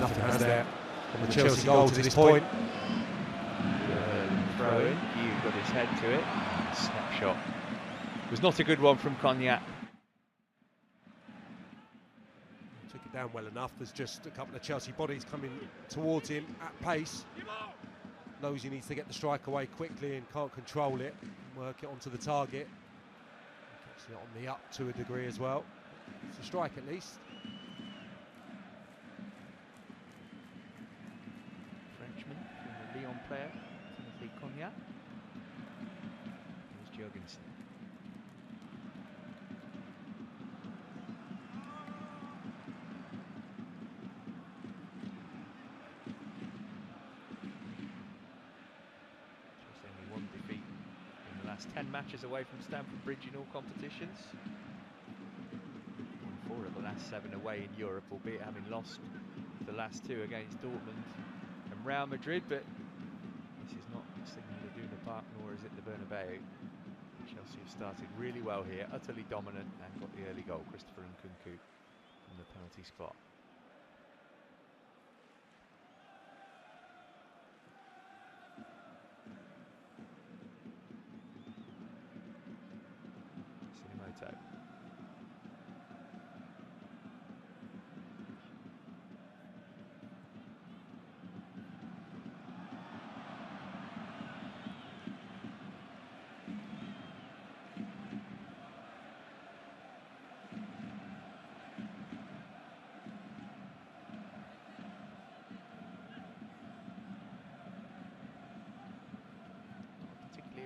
nothing has there on the Chelsea goal to this point. Throw in, you got his head to it. Snapshot. It was not a good one from Cognac. Took it down well enough. There's just a couple of Chelsea bodies coming towards him at pace. Knows he needs to get the strike away quickly and can't control it. Work it onto the target. Gets it on the up to a degree as well. It's a strike at least. Frenchman from the Lyon player, Timothy Cognac. Here's Jurgensen. Just only one defeat in the last 10 matches away from Stamford Bridge in all competitions. Won 4 of the last 7 away in Europe, albeit having lost the last 2 against Dortmund and Real Madrid, but this is not Signal Iduna Park, nor is it the Bernabeu. Chelsea have started really well here, utterly dominant, and got the early goal, Christopher Nkunku, from the penalty spot. Sinimoto.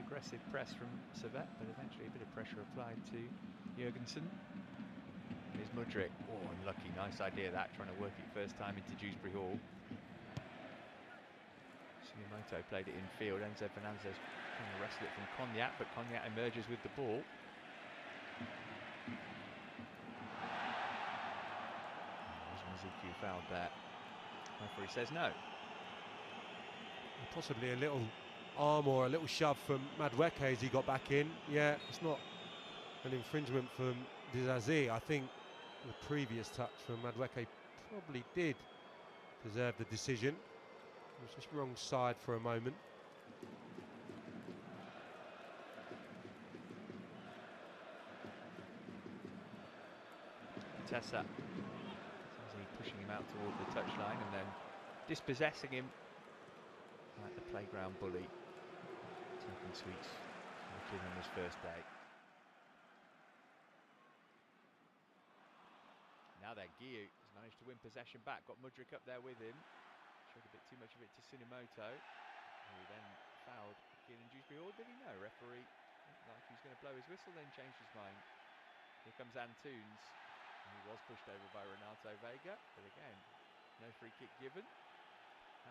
Aggressive press from Servette, but eventually a bit of pressure applied to Jurgensen. Here's Mudryk. Oh, unlucky. Nice idea that, trying to work it first time into Dewsbury Hall. Sinimoto played it in field. Enzo Fernandez trying to wrestle it from Cognac, but Cognac emerges with the ball. There's Mizuki fouled there. Referee says no. Possibly a little arm or a little shove from Madueke as he got back in. Yeah, it's not an infringement from Dizazi. I think the previous touch from Madueke probably did deserve the decision. It was just wrong side for a moment. Tessa pushing him out toward the touchline and then dispossessing him like the playground bully. Taking sweets on his first day. Now then, Guiu has managed to win possession back. Got Mudryk up there with him. Showed a bit too much of it to Sinimoto, who then fouled Kieran Dewsbury. Or did he know? Referee looked like he was going to blow his whistle, then changed his mind. Here comes Antunes. And he was pushed over by Renato Vega, but again, no free kick given.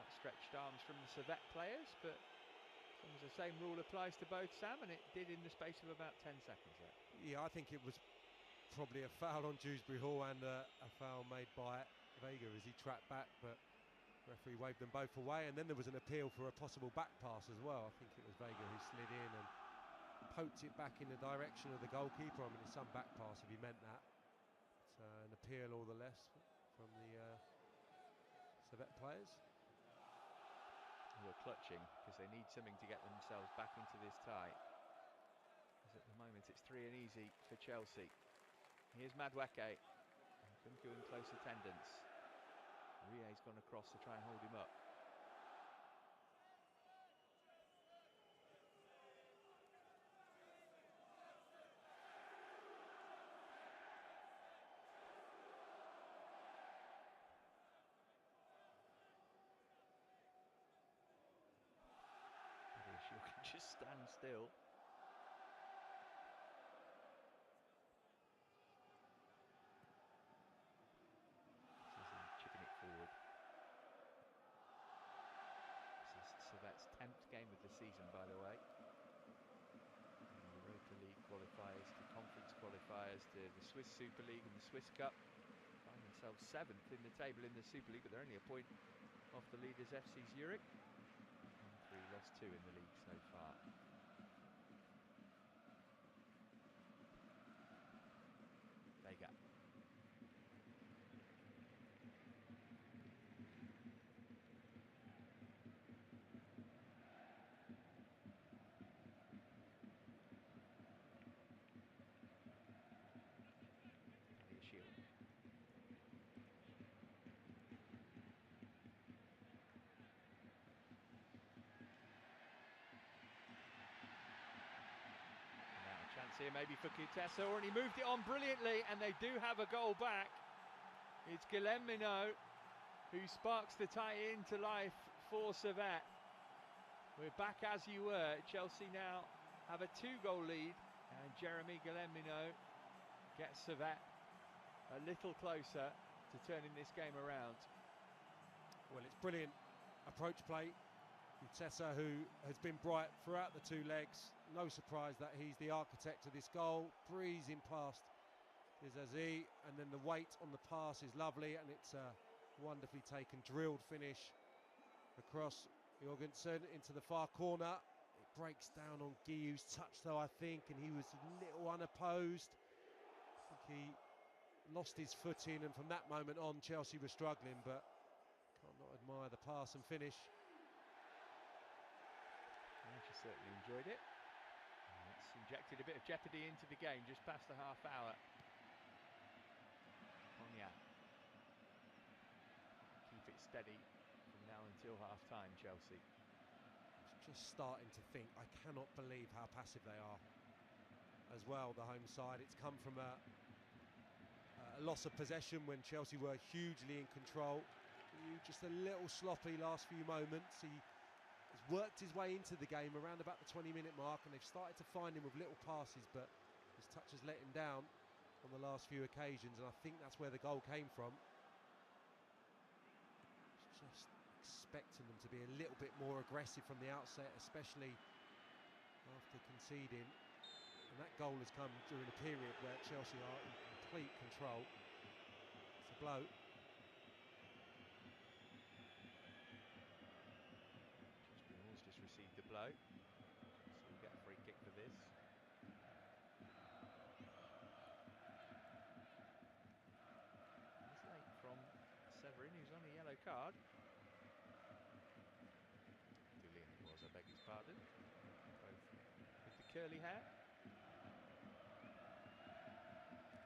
Outstretched arms from the Servette players, but as long as the same rule applies to both, Sam, and it did in the space of about 10 seconds there. Yeah, I think it was probably a foul on Dewsbury Hall and a foul made by Vega as he tracked back, but referee waved them both away, and then there was an appeal for a possible back pass as well. I think it was Vega who slid in and poked it back in the direction of the goalkeeper. I mean, it's some back pass if he meant that. It's an appeal all the less from the Servette players. Who are clutching because they need something to get themselves back into this tie. Because at the moment it's 3 and easy for Chelsea. Here's Madueke. Nkunku in close attendance. Rie's gone across to try and hold him up. You can just stand still. Chipping it forward. This is Servette's 10th game of the season, by the way. From the Europa League qualifiers to conference qualifiers to the Swiss Super League and the Swiss Cup. Find themselves 7th in the table in the Super League, but they're only a point off the leaders FC Zurich. 3 lost 2 in the league so far. Vega. here maybe for Kutesa, and he moved it on brilliantly, and they do have a goal back. It's Guillemino who sparks the tie-in to life for Servette. We're back as you were. Chelsea now have a 2-goal lead, and Jeremy Guillemino gets Servette a little closer to turning this game around. Well, it's brilliant approach play. Kutesa, who has been bright throughout the 2 legs. No surprise that he's the architect of this goal. Breezing past Izazi, and then the weight on the pass is lovely, and it's a wonderfully taken, drilled finish across Jorgensen into the far corner. It breaks down on Guillau's touch though, I think, and he was a little unopposed. I think he lost his footing, and from that moment on Chelsea were struggling, but can't not admire the pass and finish. She certainly enjoyed it. And it's injected a bit of jeopardy into the game just past the half hour. Konya. Keep it steady from now until half time, Chelsea. Just starting to think, I cannot believe how passive they are as well, the home side. It's come from a loss of possession when Chelsea were hugely in control. Just a little sloppy last few moments. He has worked his way into the game around about the 20-minute mark, and they've started to find him with little passes, but his touch has let him down on the last few occasions, and I think that's where the goal came from. Just expecting them to be a little bit more aggressive from the outset, especially after conceding. And that goal has come during a period where Chelsea are in complete control. It's a blow. Just received the blow, so we'll get a free kick for this. It's late from Severin, who's on a yellow card. Julian it was, I beg his pardon. Both with the curly hair.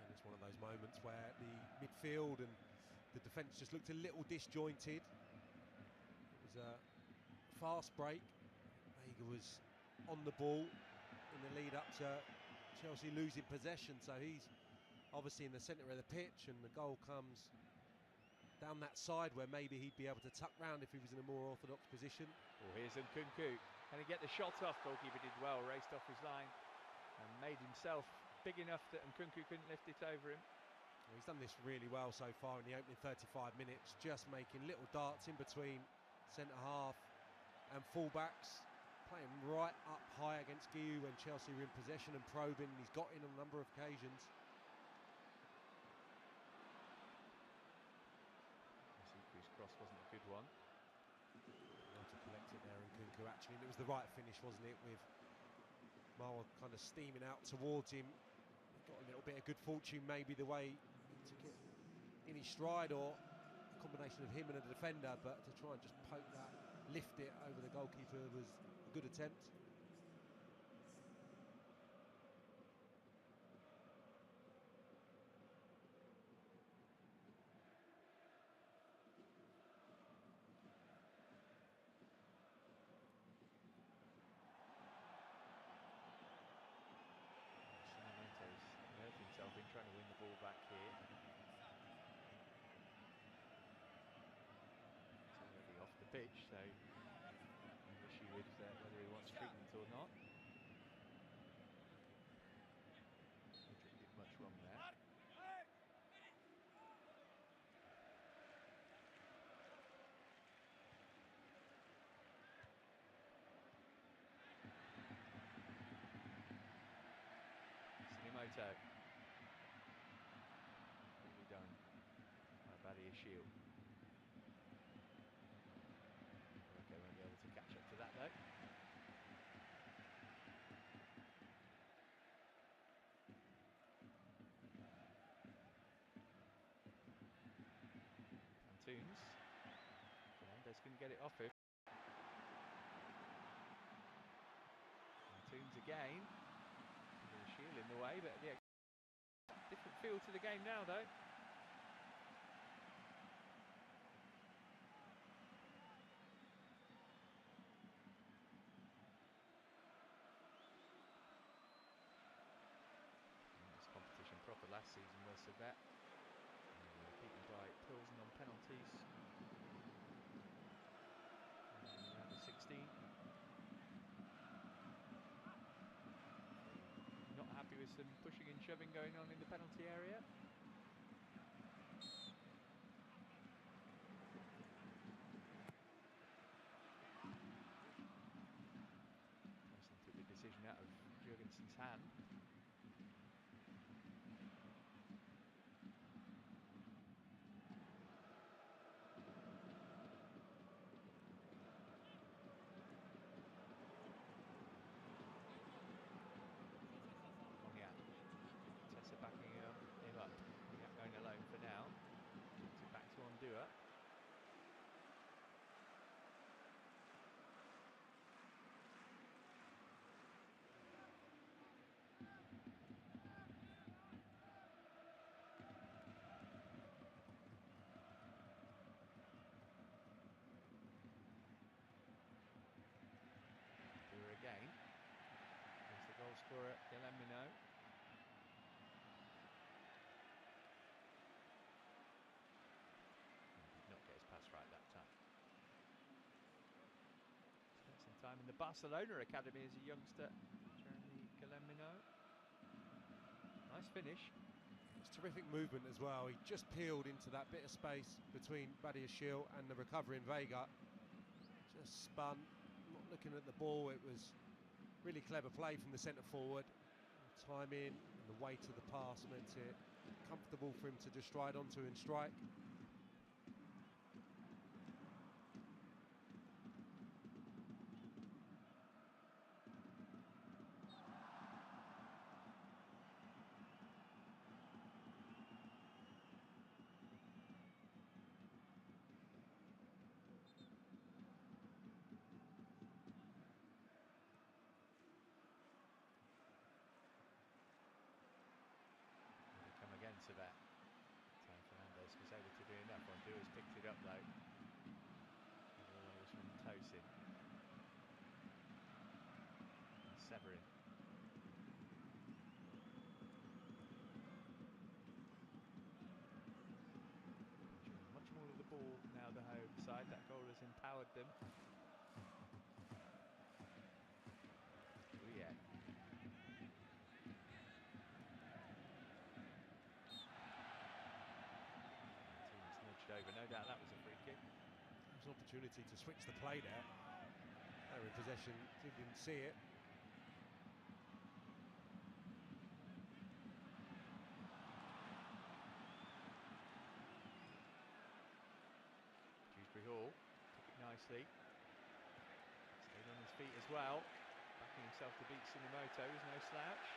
And it's one of those moments where the midfield and the defence just looked a little disjointed. It was a fast break. Vega was on the ball in the lead up to Chelsea losing possession, so he's obviously in the centre of the pitch, and the goal comes down that side where maybe he'd be able to tuck round if he was in a more orthodox position. Oh, here's Nkunku. Can he get the shot off? Goalkeeper did well, raced off his line and made himself big enough that Nkunku couldn't lift it over him. Well, he's done this really well so far in the opening 35 minutes, just making little darts in between centre half and full-backs, playing right up high against Guillou when Chelsea were in possession and probing, and he's got in on a number of occasions. Whose cross wasn't a good one. Well to collect it there, and Nkunku actually, and it was the right finish, wasn't it, with Marwa kind of steaming out towards him. Got a little bit of good fortune, maybe the way he took it in his stride, or a combination of him and a defender, but to try and just poke that, lift it over the goalkeeper was a good attempt. Himself in trying to win the ball back here. It's already off the pitch, so issue with whether he wants treatment or not. Madrid did much wrong there. Sinimoto. Really done by Badiashile. Okay, won't be able to catch up to that though. Antunes. Fernandez couldn't get it off him. Antunes again. Shield in the way, but yeah, different feel to the game now though. with some pushing and shoving going on in the penalty area. Preston took the decision out of Jurgensen's hand. Backing him up. Cognac going alone for now. Gets it back to Ondua. Ondua again. There's the goal scorer, Guillemino. Pass right that time. Spent some time in the Barcelona academy as a youngster, Jeremy Guillemino. Nice finish. It's terrific movement as well. He just peeled into that bit of space between Badiashile and the recovering Vega. Just spun, not looking at the ball. It was really clever play from the centre forward. The timing and the weight of the pass meant it comfortable for him to just stride onto and strike. Servette. So Fernandez was able to do enough. Ondua's picked it up though. The ball was from Tosin. Severin. Much more of the ball now, the home side. That goal has empowered them. Yeah. Over. No doubt that was a free kick. There was an opportunity to switch the play there. They were in possession, didn't see it. Dewsbury Hall took it nicely. Stayed on his feet as well. Backing himself to beat Tsunemoto. He's no slouch.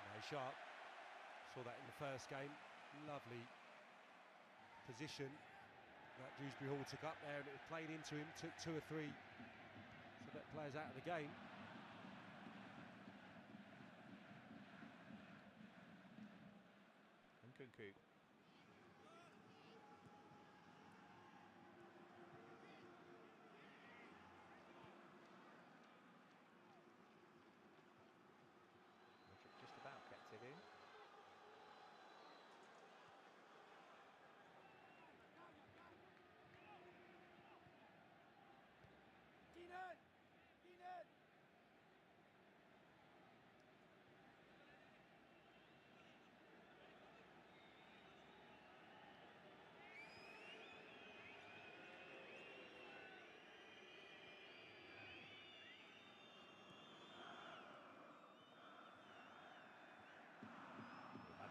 No, sharp. Saw that in the first game. Lovely position that Dewsbury Hall took up there, and it was played into him, took 2 or 3 Servette players out of the game. And Kunku. Just about kept it in.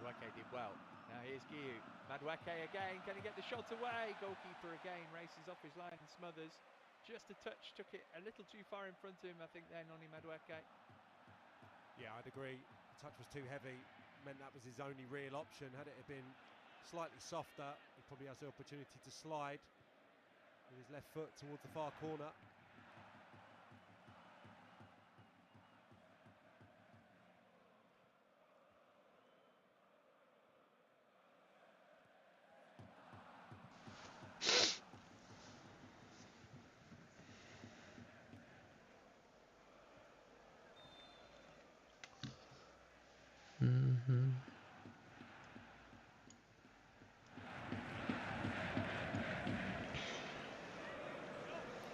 Madueke did well. Now here's Guiu. Madueke again. Can he get the shot away? Goalkeeper again races off his line and smothers. Just a touch, took it a little too far in front of him, I think, there, Noni Madueke. Yeah, I'd agree. The touch was too heavy. Meant that was his only real option. Had it been slightly softer, he probably has the opportunity to slide with his left foot towards the far corner.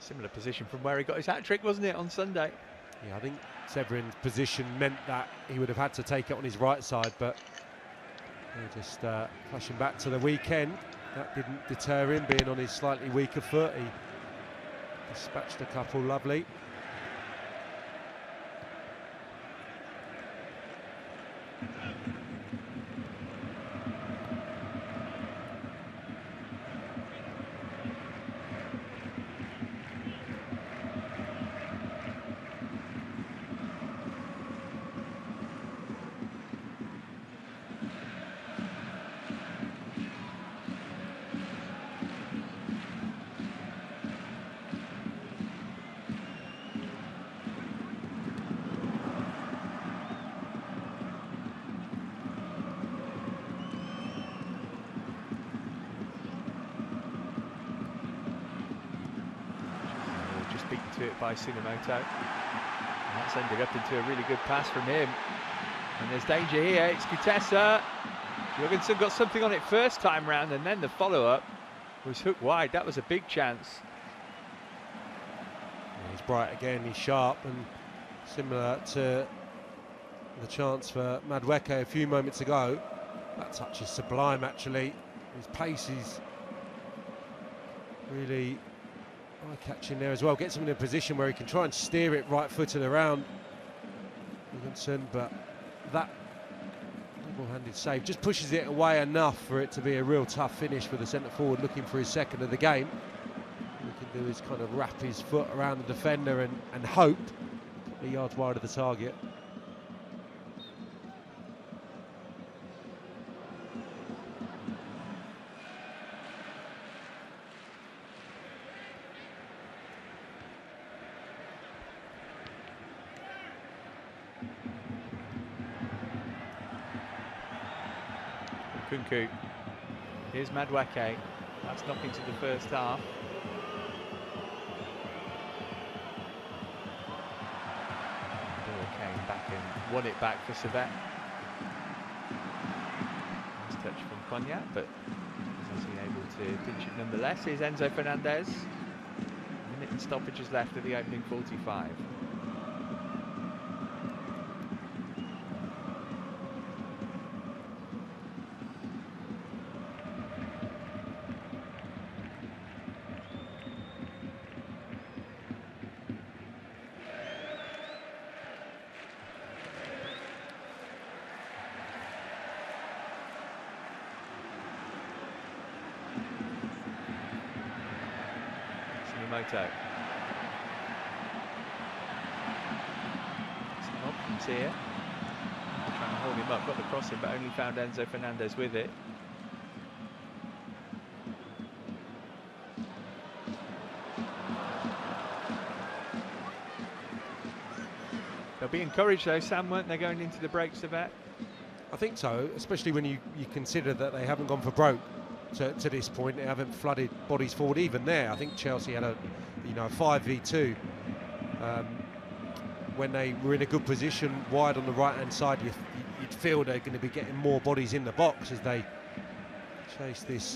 Similar position from where he got his hat-trick, wasn't it, on Sunday? Yeah, I think Severin's position meant that he would have had to take it on his right side, but just flashing back to the weekend, that didn't deter him, being on his slightly weaker foot. He dispatched a couple lovely. Beaten to it by Tsunemoto, and that's ended up into a really good pass from him. And there's danger here. It's Kutesa. Jorgensen got something on it first time round, and then the follow-up was hooked wide. That was a big chance. Yeah, he's bright again. He's sharp, and similar to the chance for Madueke a few moments ago. That touch is sublime, actually. His pace is really eye-catching there as well. Gets him in a position where he can try and steer it right-footed around Jorgensen, but that double-handed save just pushes it away enough for it to be a real tough finish for the centre-forward looking for his second of the game. All he can do is kind of wrap his foot around the defender and hope a couple of yards wide of the target. Kunku. Here's Madueke. That's knocked into the first half. Came back and won it back for Servette. Nice touch from Cognac, but wasn't able to pinch it nonetheless. Here's Enzo Fernandez. A minute and stoppages left of the opening 45. Tsunemoto. Some options here. They're trying to hold him up, got the crossing, but only found Enzo Fernandez with it. They'll be encouraged though, Sam, weren't they, going into the break, Servette? I think so, especially when you consider that they haven't gone for broke to this point. They haven't flooded bodies forward even there. I think Chelsea had a 5v2 when they were in a good position wide on the right hand side. You'd feel they're going to be getting more bodies in the box as they chase this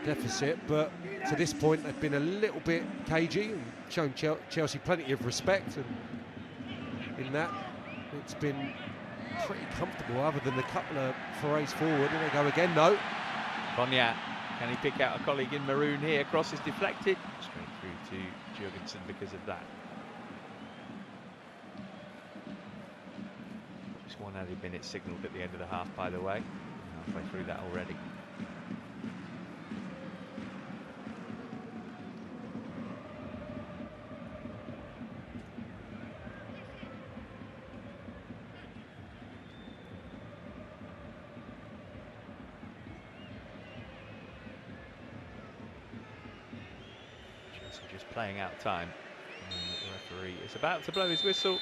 deficit, but to this point they've been a little bit cagey and shown Chelsea plenty of respect, and in that it's been pretty comfortable other than a couple of forays forward. And they go again, no. Cognac, can he pick out a colleague in maroon here? Cross is deflected straight through to Jorgensen because of that. Just one added minute signalled at the end of the half, by the way. Halfway through that already. Just playing out time. And the referee is about to blow his whistle,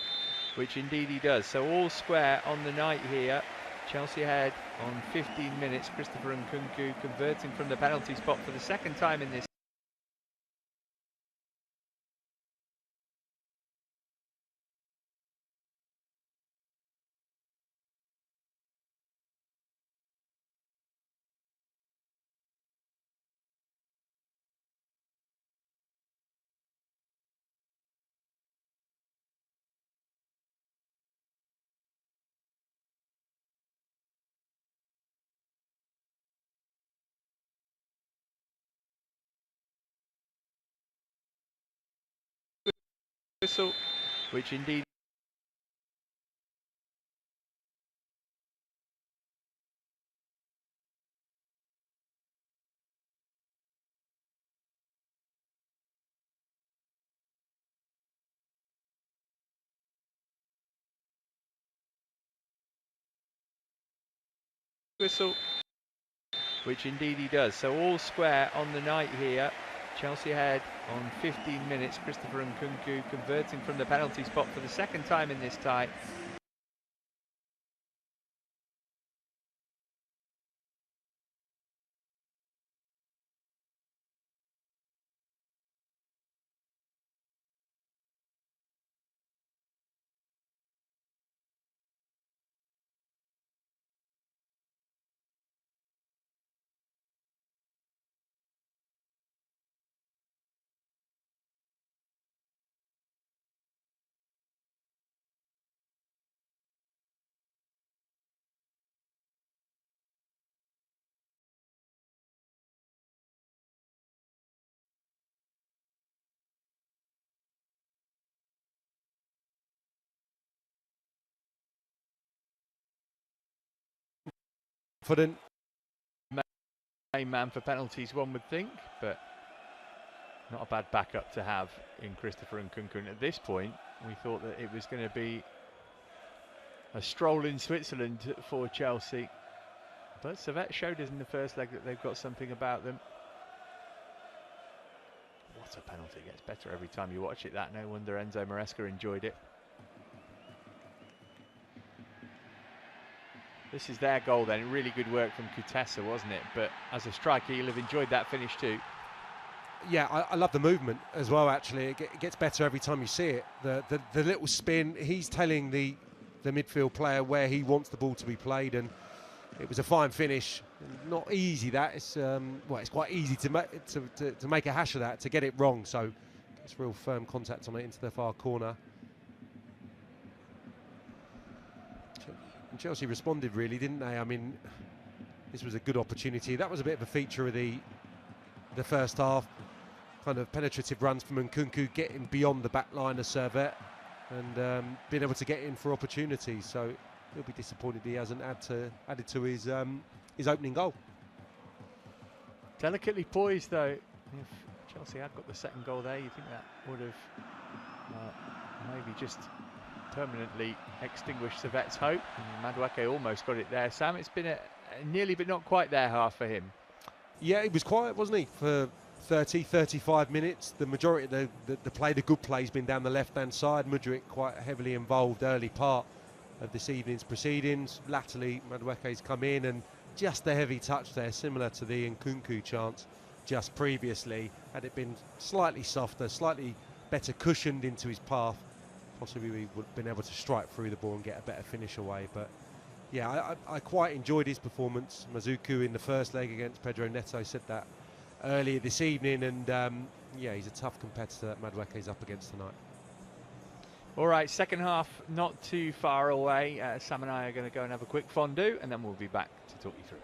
which indeed he does. So all square on the night here. Chelsea ahead on 15 minutes. Christopher Nkunku converting from the penalty spot for the second time in this whistle, which indeed he does. So all square on the night here. Chelsea ahead on 15 minutes. Christopher Nkunku converting from the penalty spot for the second time in this tie. Confident. Main man for penalties, one would think, but not a bad backup to have in Christopher Nkunku. And at this point, we thought that it was going to be a stroll in Switzerland for Chelsea. But Servette showed us in the first leg that they've got something about them. What a penalty. It gets better every time you watch it. That, no wonder Enzo Maresca enjoyed it. This is their goal then. Really good work from Kutesa, wasn't it? But as a striker, you'll have enjoyed that finish too. Yeah, I love the movement as well, actually. It gets better every time you see it. The little spin, he's telling the midfield player where he wants the ball to be played, and it was a fine finish. Not easy, that. It's it's quite easy to make a hash of that, to get it wrong. So it's real firm contact on it into the far corner. And Chelsea responded, really, didn't they? I mean, this was a good opportunity. That was a bit of a feature of the first half. Kind of penetrative runs from Nkunku, getting beyond the back line of Servette and being able to get in for opportunities. So he'll be disappointed he hasn't added to his opening goal. Delicately poised, though. If Chelsea had got the second goal there, you think that would have maybe just permanently extinguished Servette's hope. Madueke almost got it there. Sam, it's been a nearly but not quite there half for him. Yeah, he was quiet, wasn't he, for 35 minutes. The majority of the good play has been down the left-hand side. Mudryk quite heavily involved early part of this evening's proceedings. Latterly, Madueke's come in, and just a heavy touch there, similar to the Nkunku chance just previously. Had it been slightly softer, slightly better cushioned into his path, possibly we would have been able to strike through the ball and get a better finish away. But yeah, I quite enjoyed his performance. Mazuku in the first leg against Pedro Neto said that earlier this evening, and yeah, he's a tough competitor that Madueke's up against tonight. All right, second half not too far away. Sam and I are going to go and have a quick fondue, and then we'll be back to talk you through.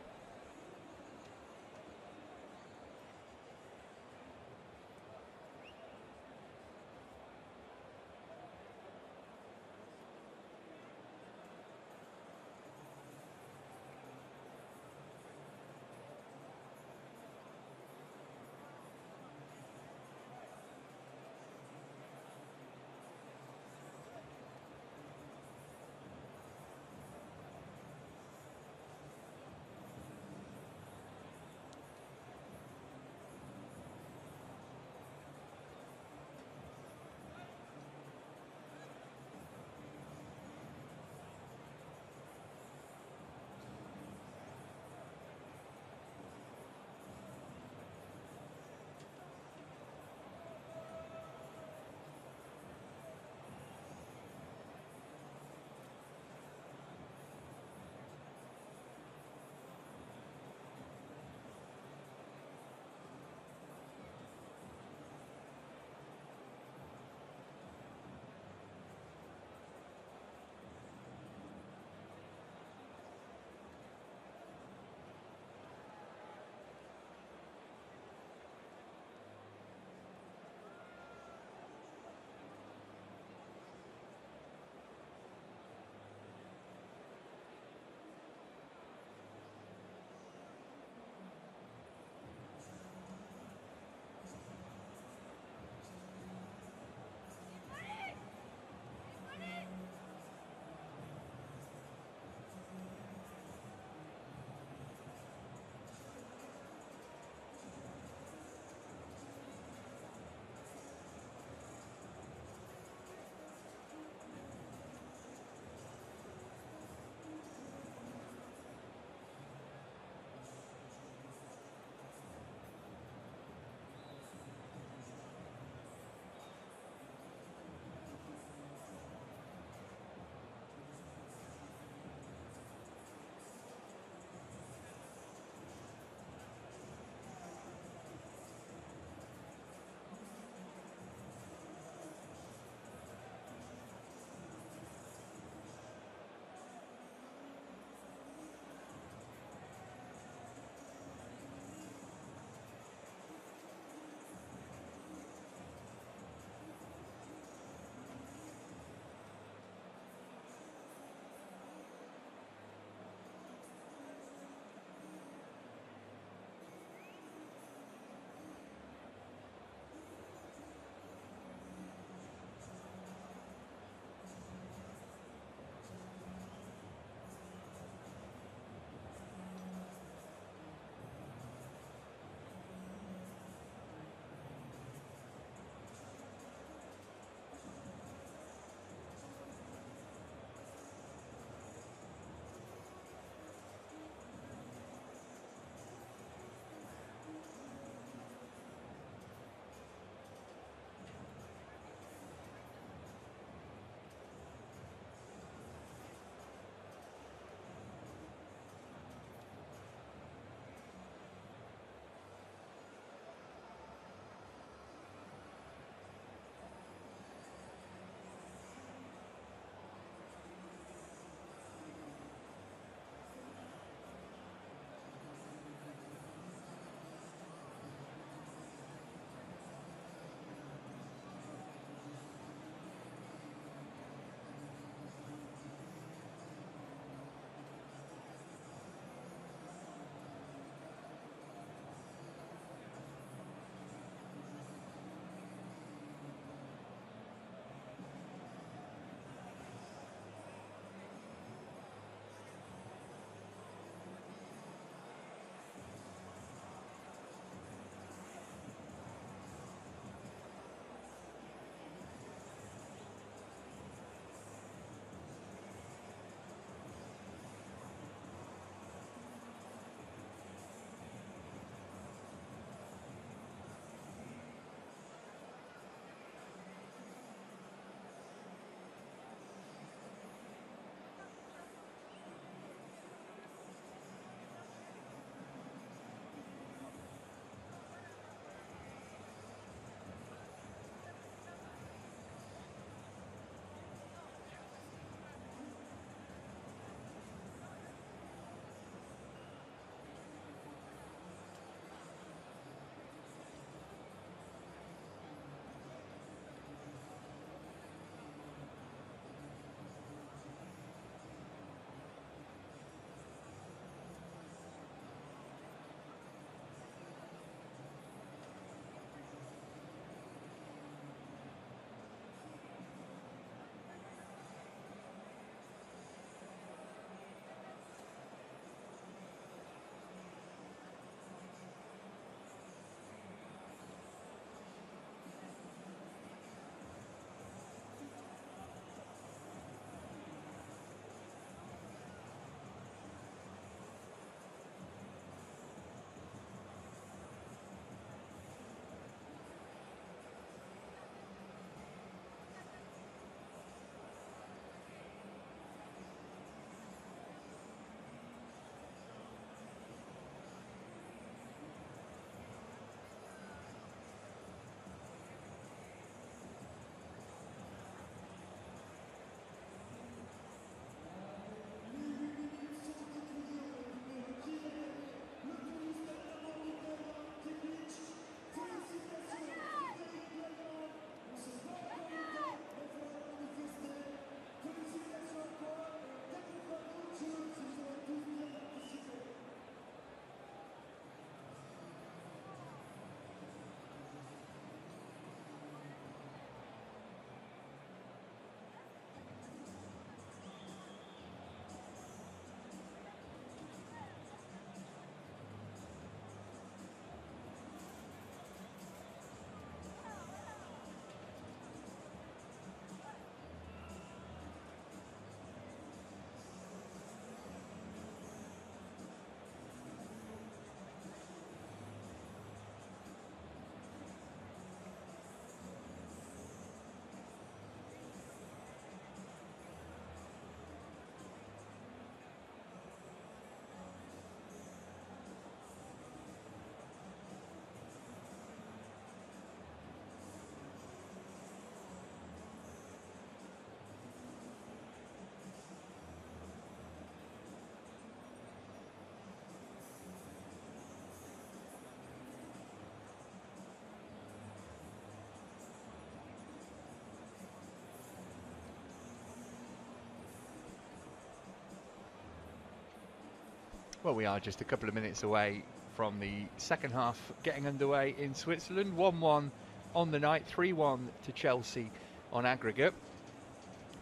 Well, we are just a couple of minutes away from the second half getting underway in Switzerland. 1-1 on the night, 3-1 to Chelsea on aggregate.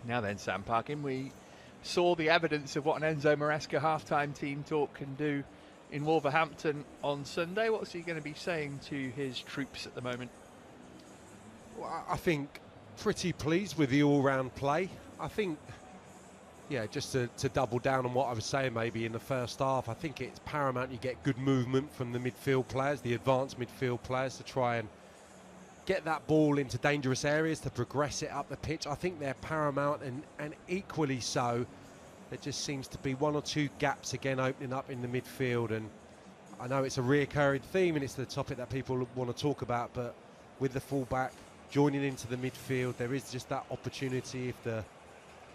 Now then, Sam Parkin, we saw the evidence of what an Enzo Maresca half-time team talk can do in Wolverhampton on Sunday. What's he going to be saying to his troops at the moment? Well, I think pretty pleased with the all-round play. I think, yeah, just to double down on what I was saying maybe in the first half, I think it's paramount you get good movement from the midfield players, the advanced midfield players, to try and get that ball into dangerous areas, to progress it up the pitch. I think they're paramount, and equally so, there just seems to be one or two gaps again opening up in the midfield. And I know it's a reoccurring theme and it's the topic that people want to talk about, but with the fullback joining into the midfield, there is just that opportunity if the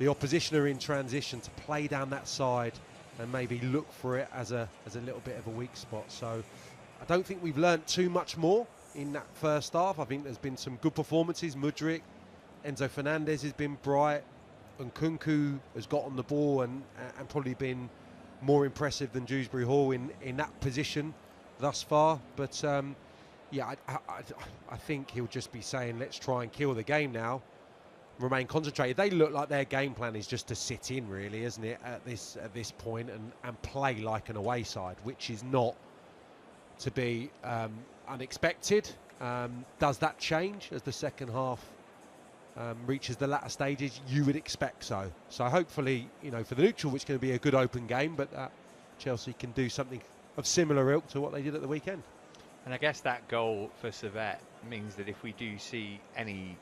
opposition are in transition to play down that side and maybe look for it as a little bit of a weak spot. So I don't think we've learnt too much more in that first half. I think there's been some good performances. Mudryk, Enzo Fernandez has been bright, and Nkunku has got on the ball and probably been more impressive than Dewsbury Hall in that position thus far. But yeah, I think he'll just be saying, let's try and kill the game now, remain concentrated. They look like their game plan is just to sit in, really, isn't it, at this point, and play like an away side, which is not to be unexpected. Does that change as the second half reaches the latter stages? You would expect so. So hopefully, you know, for the neutral, it's going to be a good open game, but Chelsea can do something of similar ilk to what they did at the weekend. And I guess that goal for Servette means that if we do see any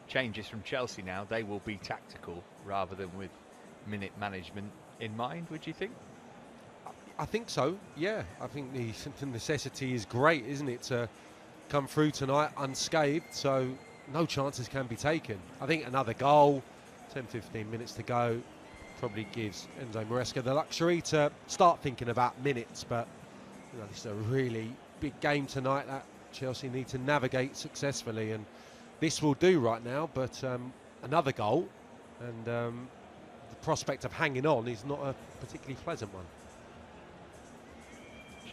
changes from Chelsea now, they will be tactical rather than with minute management in mind, would you think? I think so, yeah. I think the necessity is great, isn't it, to come through tonight unscathed, so no chances can be taken. I think another goal, 10-15 minutes to go, probably gives Enzo Maresca the luxury to start thinking about minutes, but you know, this is a really big game tonight that Chelsea need to navigate successfully, and this will do right now. But another goal, and the prospect of hanging on is not a particularly pleasant one.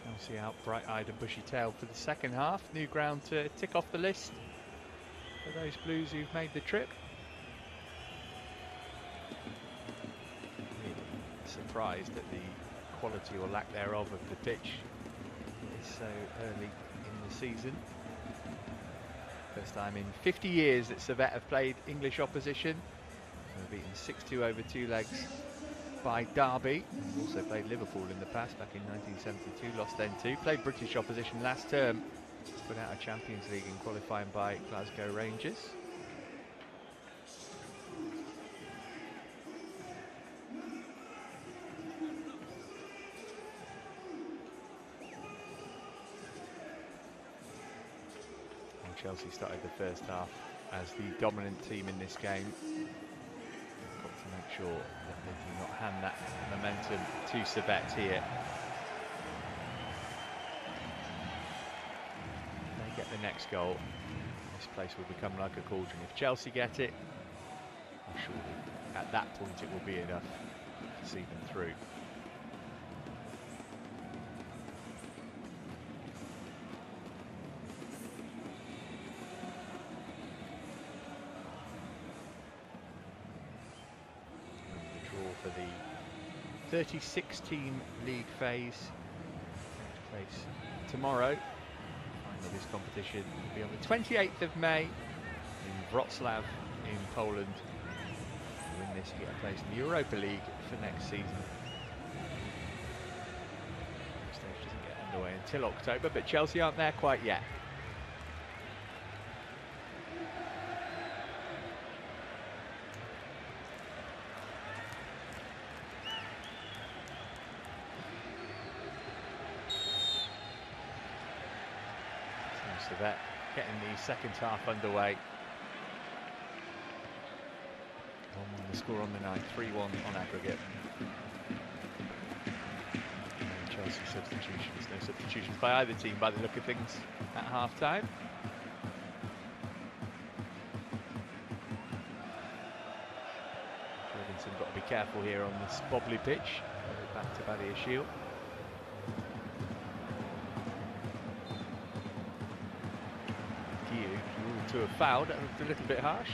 Chelsea out bright-eyed and bushy-tailed for the second half. New ground to tick off the list for those Blues who've made the trip. Really surprised at the quality or lack thereof of the pitch so early in the season. First time in 50 years that Servette have played English opposition. They were beaten 6-2 over 2 legs by Derby. They've also played Liverpool in the past, back in 1972, lost then too. Played British opposition last term, put out a Champions League in qualifying by Glasgow Rangers. Chelsea started the first half as the dominant team in this game. Got to make sure that they do not hand that momentum to Servette here. If they get the next goal, this place will become like a cauldron. If Chelsea get it, I'm sure at that point it will be enough to see them through. For the 36-team league phase, takes place tomorrow. Final this competition will be on the 28th of May in Wrocław in Poland. Win this, you get a place in the Europa League for next season. The stage doesn't get underway until October, but Chelsea aren't there quite yet. Servette getting the second half underway. 1-1 the score on the night, 3-1 on aggregate. And Chelsea substitutions, no substitutions by either team by the look of things at half time. Robinson got to be careful here on this bobbly pitch. Back to Badia Shield. to have fouled. That was a little bit harsh.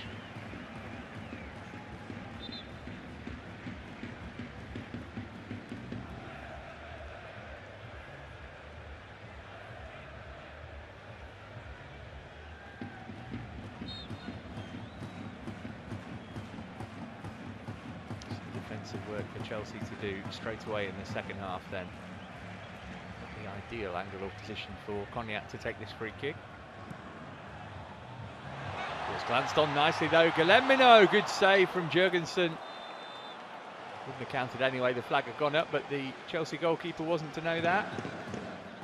Defensive work for Chelsea to do straight away in the second half then. The ideal angle or position for Cognac to take this free kick. It's glanced on nicely though. Guillemino, good save from Jurgensen. Wouldn't have counted anyway, the flag had gone up, but the Chelsea goalkeeper wasn't to know that.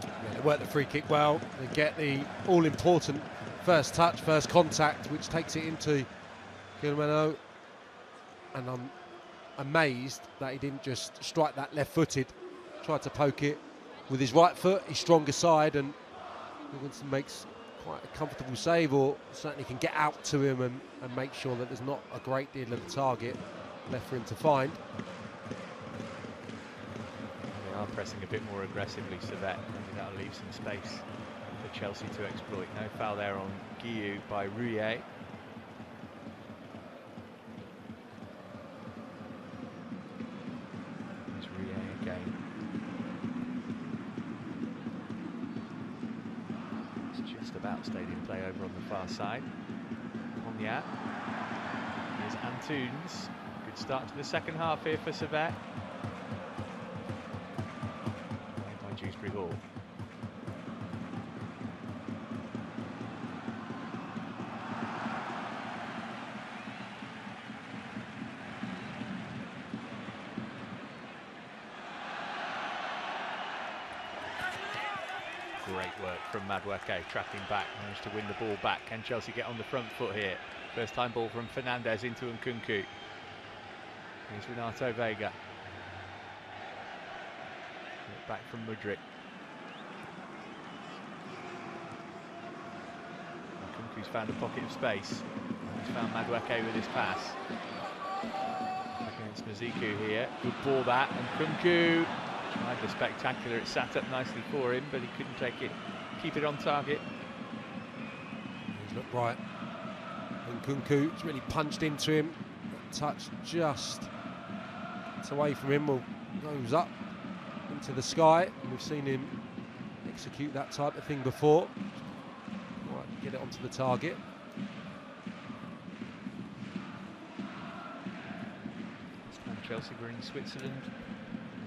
Yeah, they work the free kick well. They get the all-important first touch, first contact, which takes it into Guillemino. And I'm amazed that he didn't just strike that left-footed. Tried to poke it with his right foot, his stronger side, and Jurgensen makes quite a comfortable save, or certainly can get out to him and make sure that there's not a great deal of the target left for him to find. They are pressing a bit more aggressively, Servette. Maybe that'll leave some space for Chelsea to exploit. No foul there on Guillou by Rouillet. It's Rouillet again. Just about stayed in play over on the far side. Cognac. Here's Antunes. Good start to the second half here for Servette. Played by Dewsbury Hall. Great work from Madueke, tracking back, managed to win the ball back. Can Chelsea get on the front foot here? First time ball from Fernandez into Nkunku. Here's Renato Vega. Back from Mudryk. Nkunku's found a pocket of space. He's found Madueke with his pass. Against Maziku here. Good ball that, and Nkunku tried the spectacular. It sat up nicely for him, but he couldn't take it, keep it on target. He's looked right. Nkunku's really punched into him. Touch just away from him, goes up into the sky. And we've seen him execute that type of thing before. Right, get it onto the target. This time Chelsea were in Switzerland.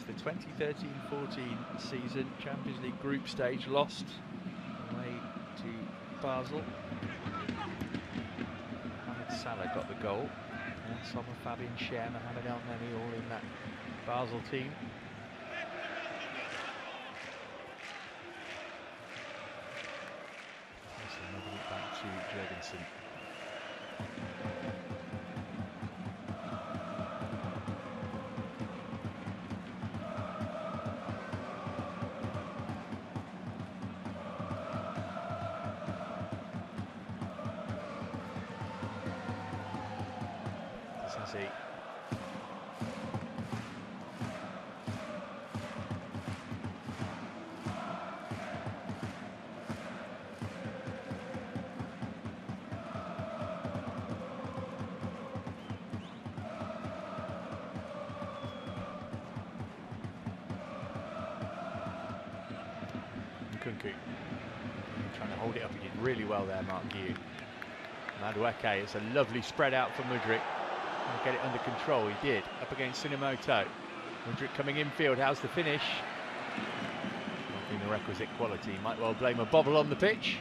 The 2013-14 season Champions League group stage, lost away to Basel. Mohamed Salah got the goal. And Sommer, Fabian Schär, Mohamed El Neni all in that Basel team. So moving it back to Jurgensen. Nkunku trying to hold it up. He did really well there, Mark Guillou. Madueke, it's a lovely spread out for Mudryk. Get it under control, he did, up against Tsunemoto. Mudryk coming infield, how's the finish? Not being the requisite quality, might well blame a bobble on the pitch.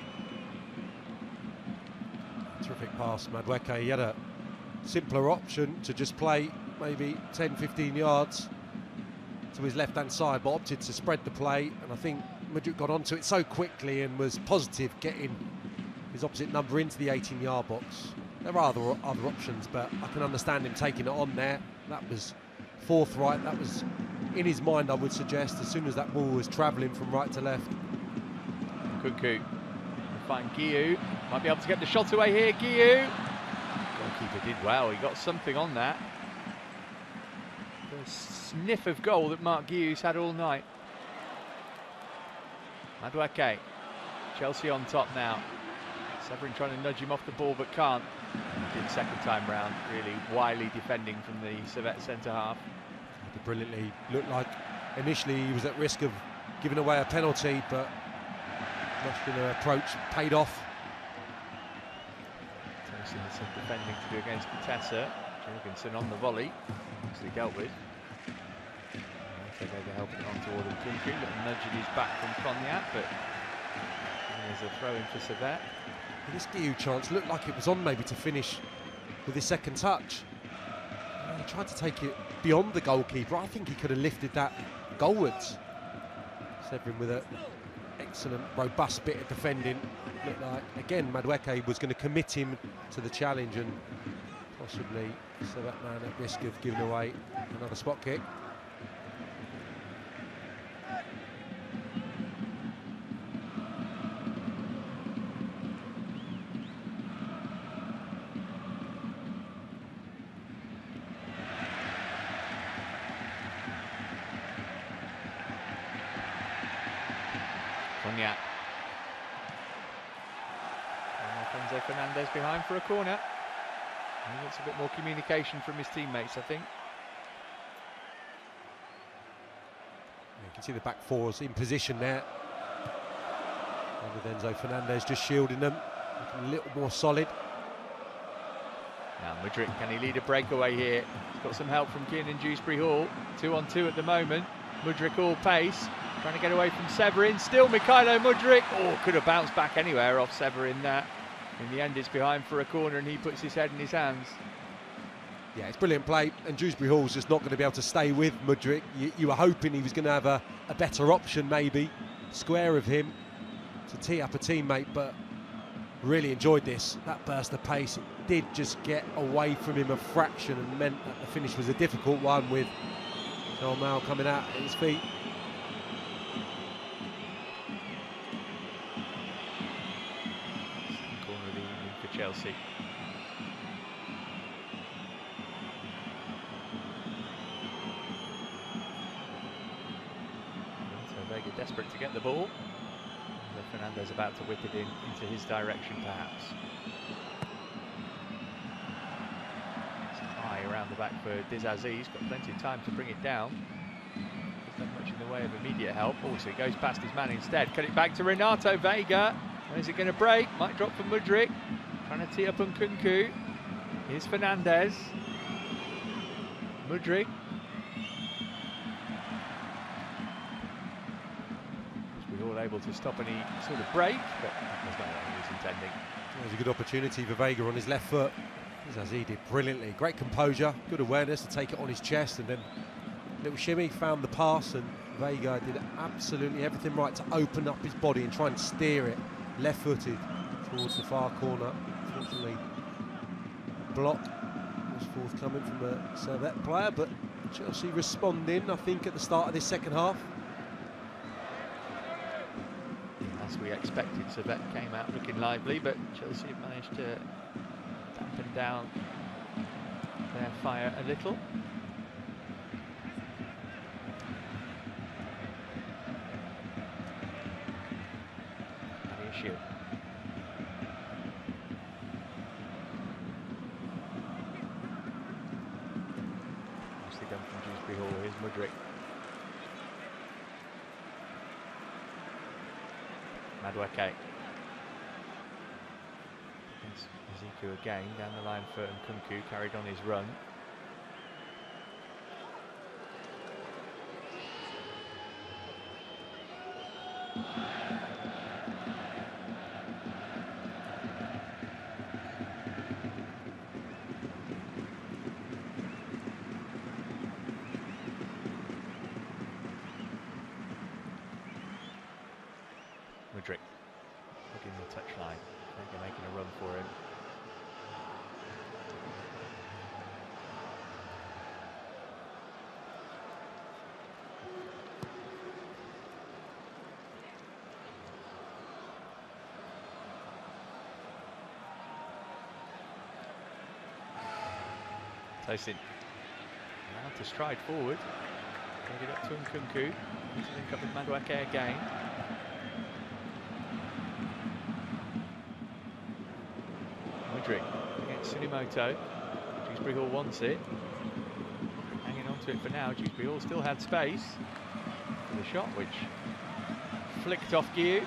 Terrific pass, Madueke. He had a simpler option to just play maybe 10-15 yards to his left-hand side, but opted to spread the play, and I think Mudryk got onto it so quickly and was positive getting his opposite number into the 18-yard box. There are other options, but I can understand him taking it on there. That was forthright. That was in his mind, I would suggest, as soon as that ball was travelling from right to left. Nkunku find Guillou. Might be able to get the shot away here, Guillou. Goalkeeper did well. He got something on that. The sniff of goal that Mark Guillou's had all night. Madueke. Chelsea on top now. Severin trying to nudge him off the ball but can't. Did second time round, really wily defending from the Servette centre half. Brilliantly. Looked like initially he was at risk of giving away a penalty, but muscular approach paid off. Some defending to do against Contessa. Jorgensen on the volley, obviously dealt with. Vega helping it on toward him. Kunku, little nudge at his back from Cognac, but there's a throw in for Servette. This Guillou chance looked like it was on maybe to finish with his second touch. He tried to take it beyond the goalkeeper. I think he could have lifted that goalwards. Severin with an excellent, robust bit of defending. Looked like, again, Madueke was going to commit him to the challenge and possibly Servette man at risk of giving away another spot kick. Cognac. Alfonso Fernandez behind for a corner. He wants a bit more communication from his teammates, I think. You can see the back fours in position there. And with Enzo Fernandez just shielding them, looking a little more solid. Now Mudryk, can he lead a breakaway here? He's got some help from Kiernan Dewsbury Hall. 2-on-2 at the moment. Mudryk all pace, trying to get away from Severin. Still Mikhailo Mudryk. Oh, could have bounced back anywhere off Severin there. In the end, it's behind for a corner and he puts his head in his hands. Yeah, it's brilliant play, and Dewsbury Hall's just not going to be able to stay with Mudryk. You were hoping he was going to have a better option, maybe, square of him to tee up a teammate, but really enjoyed this. That burst of pace, it did just get away from him a fraction and meant that the finish was a difficult one with Joel Mal coming out at his feet. Corner of the evening for Chelsea. Vega desperate to get the ball. Fernandez about to whip it into his direction, perhaps. It's high around the back for Dizazi. Got plenty of time to bring it down. There's not much in the way of immediate help. Also, he goes past his man instead. Cut it back to Renato Vega. And is it going to break? Might drop for Mudryk. Trying to tee up on Kunku. Here's Fernandez. Mudryk. All able to stop any sort of break, but that's not what he was intending. There's a good opportunity for Vega on his left foot, as he did brilliantly. Great composure, good awareness to take it on his chest, and then little shimmy, found the pass, and Vega did absolutely everything right to open up his body and try and steer it left-footed towards the far corner. Unfortunately, block was forthcoming from a Servette player, but Chelsea responding, I think, at the start of this second half. As we expected, Servette came out looking lively, but Chelsea managed to dampen down their fire a little. Issue. Nicely done from Dewsbury Hall. Here's Mudryk. Madueke. Ezekiel again down the line for Kunku, carried on his run. Mudryk looking the touchline. They're making a run for him. Tosin allowed to stride forward. Get it up to Nkunku. Needs to link up with Madueke again. Mudryk against Tsunemoto. Dewsbury Hall wants it. Hanging on to it for now. Dewsbury Hall still had space for the shot, which flicked off Guillou.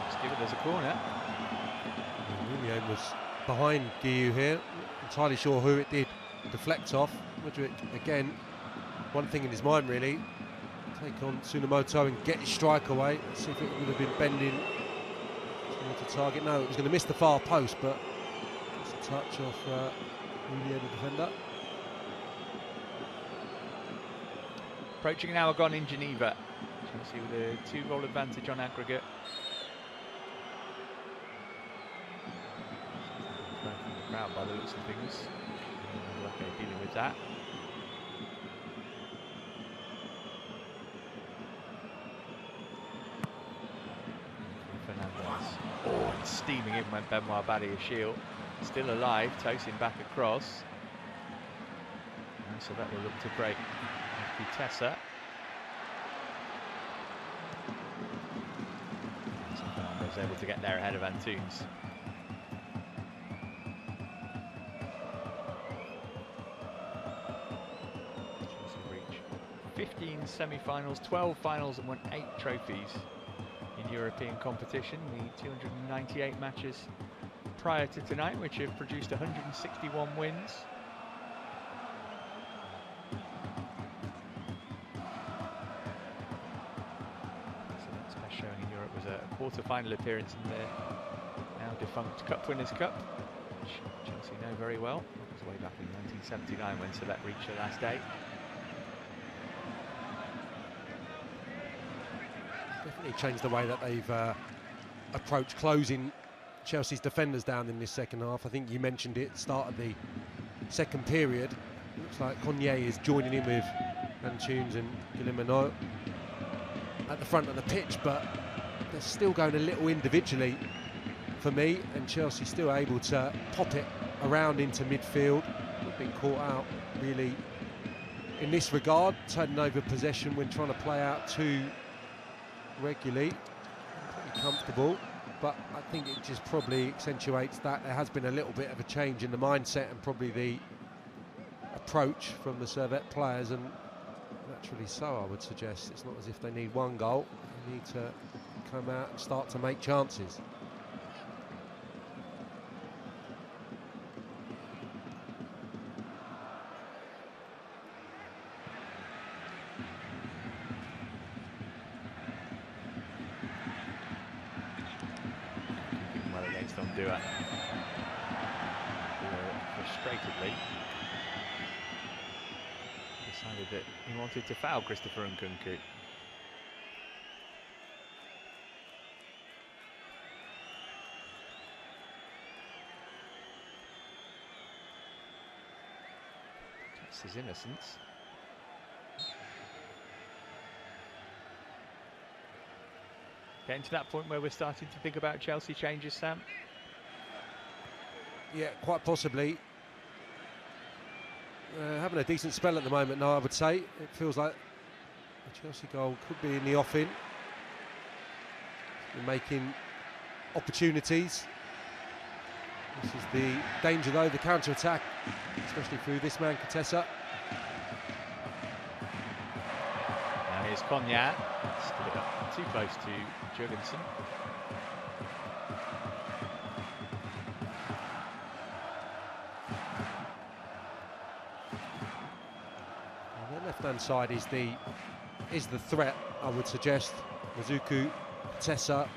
Just give it as a corner. William was behind Guillou here. Not entirely sure who it did deflect off. Mudryk again, one thing in his mind really, take on Tsunemoto and get his strike away. Let's see if it would have been bending towards the target. No, it was going to miss the far post, but just a touch off Julien, the defender. Approaching an hour gone in Geneva. Chelsea with a 2-goal advantage on aggregate. From the crowd by the looks of things. Okay, dealing with that. Fernandez. Oh, and steaming in went Benoit Badiashile. Still alive, toasting back across. And so that will look to break Vitesse. So Fernandez able to get there ahead of Antunes. 15 semi-finals, 12 finals and won 8 trophies in European competition. The 298 matches prior to tonight, which have produced 161 wins. So that's best showing in Europe was a quarter-final appearance in the now defunct Cup Winners' Cup, which Chelsea know very well. It was way back in 1979 when Servette reached their last day. Definitely changed the way that they've approached closing Chelsea's defenders down in this second half. I think you mentioned it at the start of the second period. It looks like Cognier is joining in with Antunes and Guillemot at the front of the pitch, but they're still going a little individually for me, and Chelsea still able to pop it around into midfield. Not being caught out really in this regard, turning over possession when trying to play out too regularly. Pretty comfortable, but I think it just probably accentuates that there has been a little bit of a change in the mindset and probably the approach from the Servette players, and naturally so, I would suggest. It's not as if they need one goal, they need to come out and start to make chances. Frustratedly decided that he wanted to foul Christopher Nkunku. That's his innocence. Getting to that point where we're starting to think about Chelsea changes, Sam? Yeah, quite possibly. Having a decent spell at the moment now, I would say. It feels like the Chelsea goal could be in the offing. They're making opportunities. This is the danger though, the counter-attack, especially through this man, Katessa. Now here's Cognac. Stood it up too close to Jurgensen. Left-hand side is the threat, I would suggest. Mazuku, Tessa,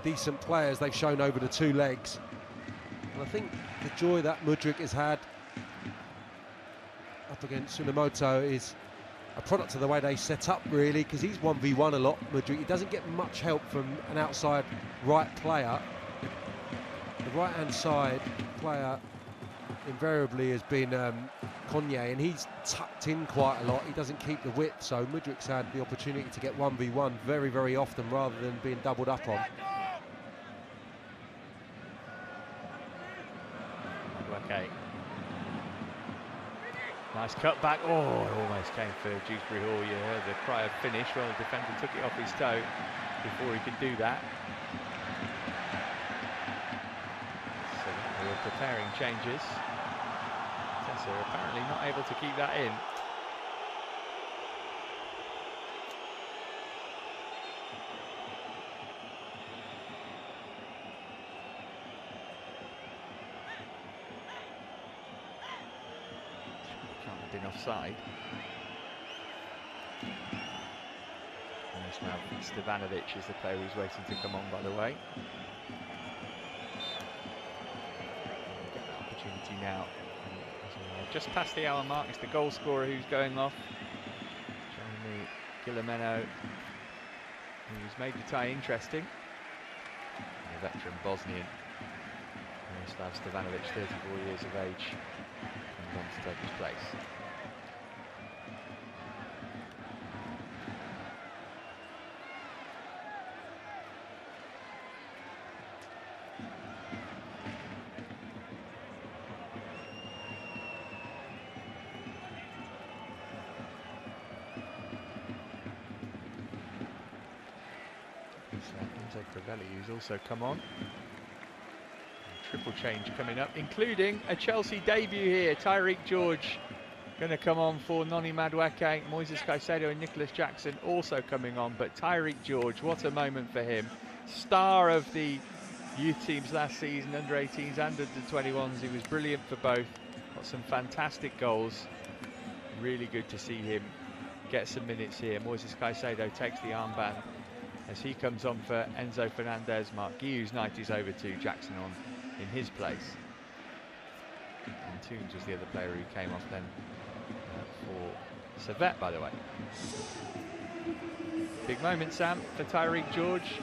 decent players they've shown over the two legs. And I think the joy that Mudryk has had up against Tsunemoto is a product of the way they set up, really, because he's 1v1 a lot, Mudryk. He doesn't get much help from an outside right player. The right-hand side player invariably has been Cognier, and he's tucked in quite a lot. He doesn't keep the width, so Mudryk's had the opportunity to get 1v1 very, very often rather than being doubled up on. Okay. Nice cut back. Oh, it almost came for Dewsbury Hall. You heard the cry of finish. Well, the defender took it off his toe before he could do that. preparing changes. Tessa apparently not able to keep that in. Can't have been offside. And it's now Stevanovic is the player who's waiting to come on, by the way. Get that opportunity now. Just past the hour mark, it's the goal scorer who's going off. Jeremy Gilimeno, who's made the tie interesting. The veteran Bosnian, Miroslav Stevanovic, 34 years of age, comes on to take his place. Who's also come on. Triple change coming up, including a Chelsea debut here. Tyreek George going to come on for Noni Madueke. Moises Caicedo and Nicholas Jackson also coming on. But Tyreek George, what a moment for him. Star of the youth teams last season, under 18s and under 21s. He was brilliant for both. Got some fantastic goals. Really good to see him get some minutes here. Moises Caicedo takes the armband as he comes on for Enzo Fernandez. Mark Guiu's night is over to Jackson on in his place. And Tombs was the other player who came off then for Servette, by the way. Big moment, Sam, for Tyreek George.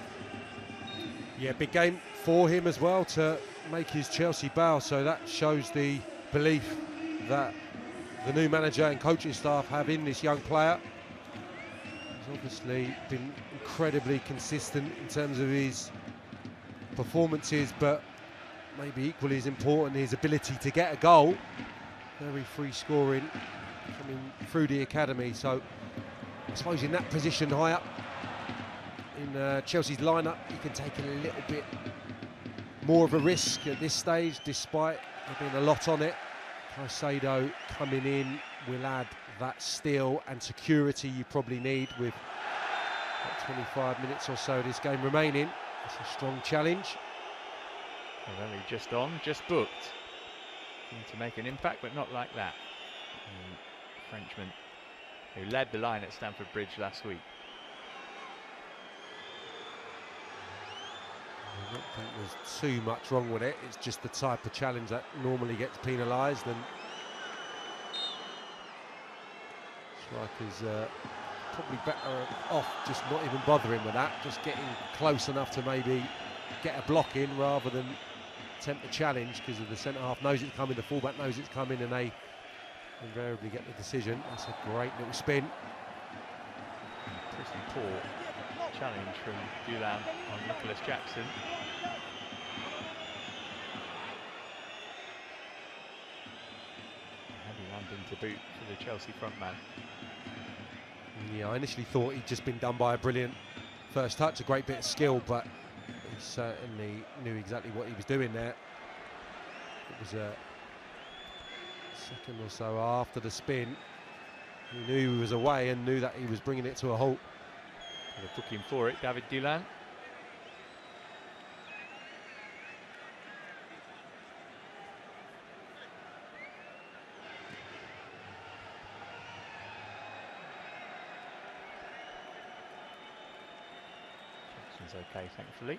Yeah, big game for him as well to make his Chelsea bow. So that shows the belief that the new manager and coaching staff have in this young player. Obviously been incredibly consistent in terms of his performances, but maybe equally as important, his ability to get a goal. Very free scoring coming through the academy. So I suppose in that position high up in Chelsea's lineup, you can take a little bit more of a risk at this stage, despite there being a lot on it. Caicedo coming in will add that steel and security you probably need with 25 minutes or so this game remaining. It's a strong challenge. Well, only just on, just booked. Need to make an impact, but not like that. The Frenchman who led the line at Stamford Bridge last week. I don't think there's too much wrong with it. It's just the type of challenge that normally gets penalised, and strikers probably better off just not even bothering with that, just getting close enough to maybe get a block in rather than attempt the challenge, because of the centre half knows it's coming, the fullback knows it's coming, and they invariably get the decision. That's a great little spin. Pretty poor challenge from Dulan on Nicholas Jackson. Heavy landing to boot for the Chelsea front man. Yeah, I initially thought he'd just been done by a brilliant first touch, a great bit of skill, but he certainly knew exactly what he was doing there. It was a second or so after the spin. He knew he was away and knew that he was bringing it to a halt. They're looking for it, David Dulan. Jackson's okay, thankfully.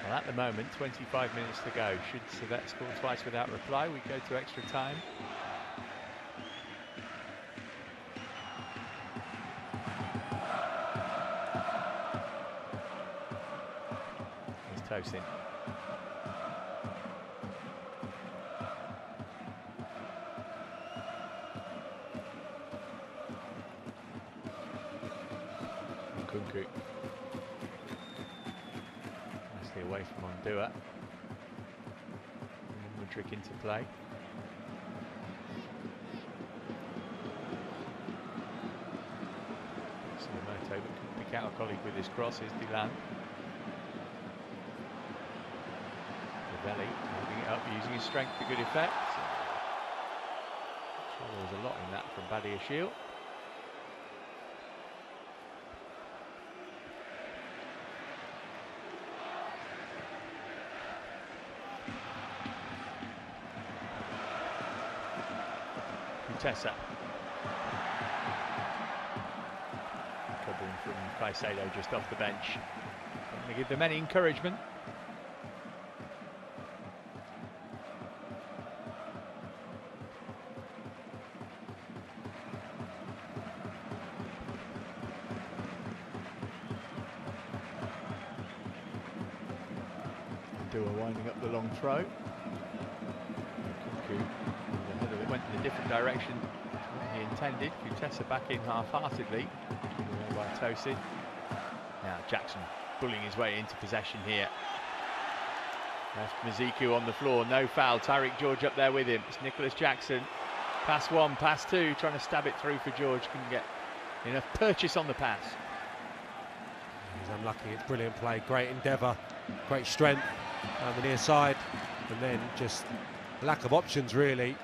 Well, at the moment, 25 minutes to go. Should Servette score twice without reply, we go to extra time. Here's Tosin. Kunku. Away from Ondua. Mudryk into play. Sinimato, but couldn't pick out a colleague with his cross. Here's Dilan. Crivelli holding it up, using his strength to good effect. Sure, there was a lot in that from Badiashile. Kutesa. Covering from Caicedo just off the bench. Not going to give them any encouragement. Dua winding up the long throw. The header that went in a different direction to what he intended. Kutesa back in half-heartedly. By Tosin. Now Jackson bullying his way into possession here. Left Maziku on the floor, no foul. Tyreek George up there with him. It's Nicholas Jackson. Pass one, pass two, trying to stab it through for George. Couldn't get enough purchase on the pass. He's unlucky. It's brilliant play, great endeavour, great strength down the near side, and then just lack of options really.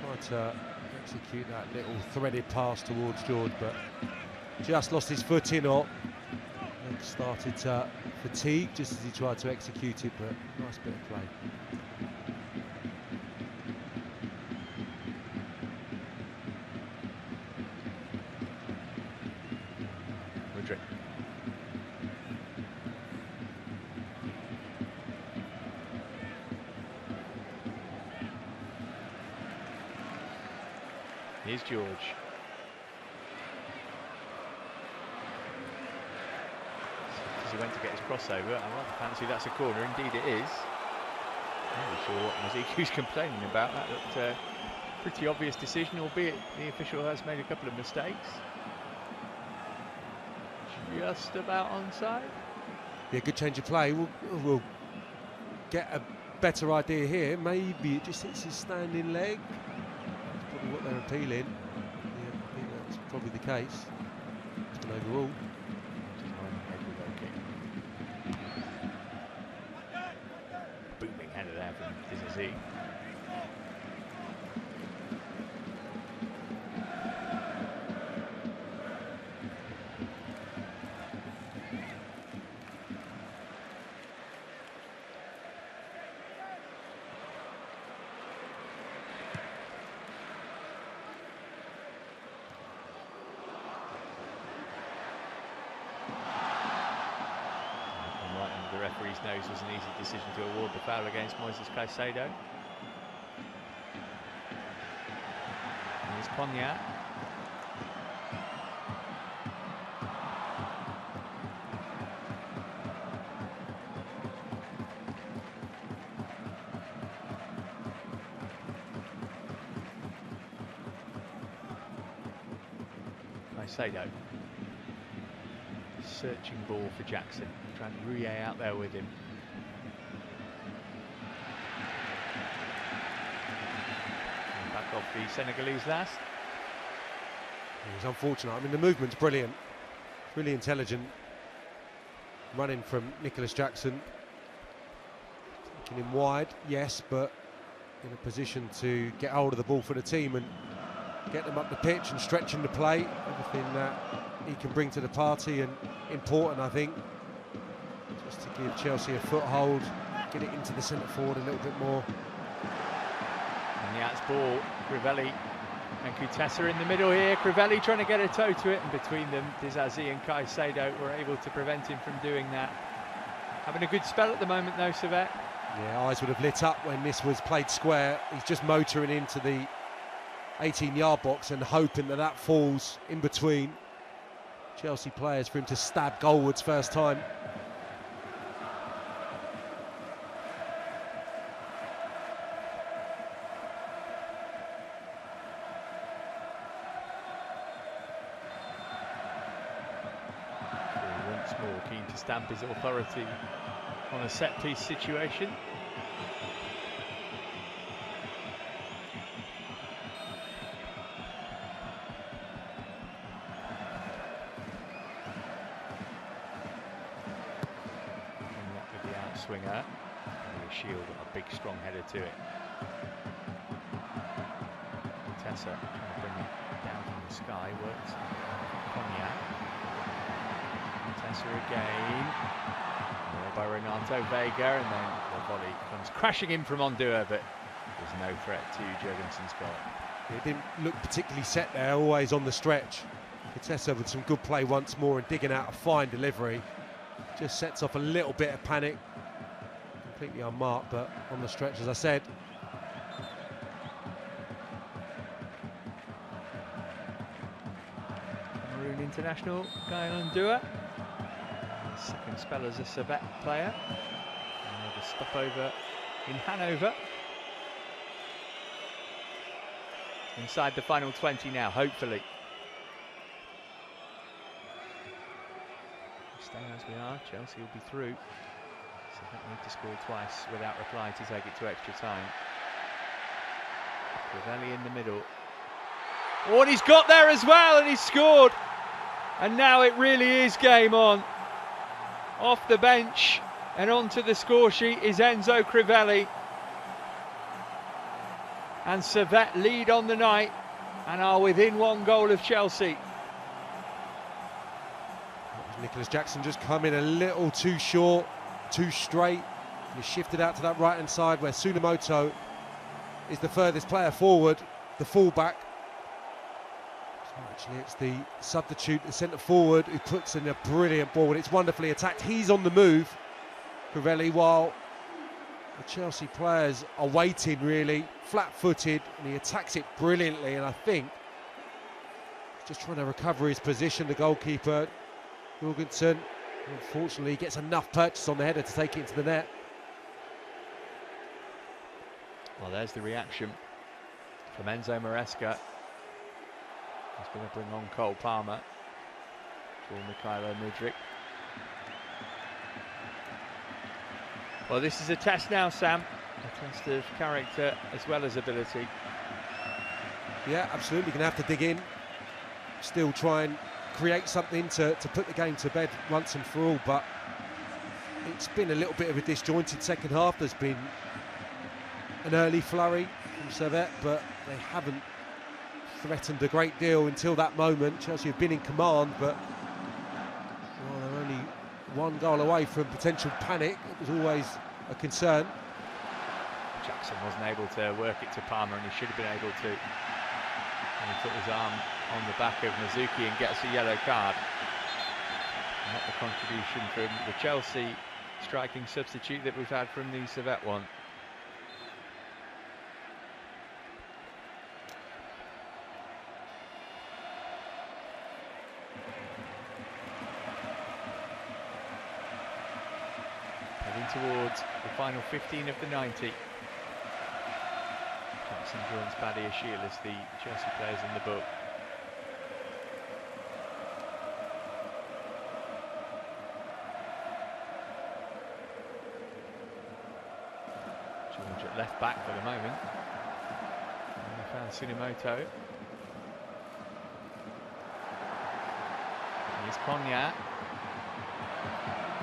Tried to execute that little threaded pass towards George, but just lost his footing or started to fatigue just as he tried to execute it, but nice bit of play. Mudryk. Here's George. He went to get his crossover. I rather fancy that's a corner. Indeed it is. Not really sure what Maziku's complaining about. That looked a pretty obvious decision, albeit the official has made a couple of mistakes. Just about onside. Yeah, good change of play. We'll get a better idea here. Maybe it just hits his standing leg. That's probably what they're appealing. Yeah, I think that's probably the case. It's an overall. Booming header there from Dizazi. The referee's nose was an easy decision to award the foul against Moises Caicedo. Here's Konya. Caicedo. Searching ball for Jackson. Trying Rouillet out there with him. And back off the Senegalese last. It was unfortunate. I mean, the movement's brilliant. Really intelligent. Running from Nicholas Jackson. Taking him wide, yes, but in a position to get hold of the ball for the team and get them up the pitch and stretching the play. Everything that he can bring to the party, and important, I think, just to give Chelsea a foothold, get it into the centre forward a little bit more. And the outs ball, Crivelli and Kutesa in the middle here. Crivelli trying to get a toe to it, and between them, Dizazi and Caicedo were able to prevent him from doing that. Having a good spell at the moment though, Servette. Yeah, eyes would have lit up when this was played square. He's just motoring into the 18-yard box and hoping that that falls in between Chelsea players for him to stab goalwards first time. Once more keen to stamp his authority on a set-piece situation. swinger. A shield, a big strong header to it. Tessa trying to bring it down from the sky, works Cognac. Tessa again. There by Renato Vega, and then the volley comes crashing in from Ondua, but there's no threat to Jurgensen's goal. It didn't look particularly set there, always on the stretch. Tessa with some good play once more and digging out a fine delivery. Just sets off a little bit of panic. Completely unmarked, but on the stretch, as I said. Maroon international Gael Ondua. Second spell as a Servette player. Another stopover in Hanover. Inside the final 20 now, hopefully. Stay as we are, Chelsea will be through. Servette need to score twice without reply to take it to extra time. Crivelli in the middle. Oh, and he's got there as well, and he's scored. And now it really is game on. Off the bench and onto the score sheet is Enzo Crivelli. And Servette lead on the night and are within one goal of Chelsea. Nicholas Jackson just come in a little too short, too straight. He shifted out to that right-hand side where Tsunemoto is the furthest player forward, the full-back. So actually, it's the substitute, the centre forward, who puts in a brilliant ball, and it's wonderfully attacked. He's on the move, Crivelli, while the Chelsea players are waiting, really, flat-footed, and he attacks it brilliantly, and I think he's just trying to recover his position, the goalkeeper, Jorgensen. Unfortunately, he gets enough purchase on the header to take it into the net. Well, there's the reaction from Enzo Maresca. He's going to bring on Cole Palmer for Mykhailo Mudryk. Well, this is a test now, Sam. A test of character as well as ability. Yeah, absolutely. Going to have to dig in. Still try and create something to put the game to bed once and for all, but it's been a little bit of a disjointed second half. There's been an early flurry from Servette, but they haven't threatened a great deal until that moment. Chelsea have been in command, but well, they're only one goal away from potential panic. It was always a concern. Jackson wasn't able to work it to Palmer, and he should have been able to. And he put his arm on the back of Mizuki and gets a yellow card. Not the contribution from the Chelsea striking substitute that we've had from the Servette one. Heading towards the final 15 of the 90. Jackson joins Badia Shiel as the Chelsea players in the book. George at left back for the moment. And we found Tsunemoto. Here's Cognac.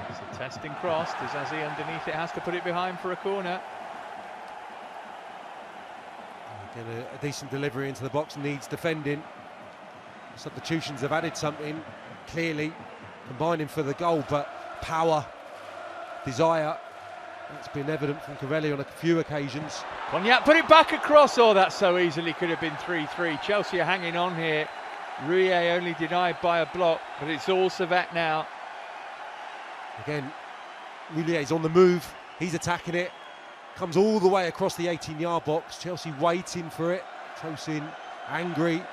It's a testing cross. Dizazi underneath it, has to put it behind for a corner. Again, a decent delivery into the box, needs defending. Substitutions have added something, clearly combining for the goal, but power, desire, that's been evident from Crivelli on a few occasions. Cognac put it back across. Oh, that so easily could have been 3-3. Chelsea are hanging on here. Rouillet only denied by a block, but it's all Servette now. Again, Rouillet's on the move, he's attacking it. Comes all the way across the 18-yard box. Chelsea waiting for it. Tosin angry.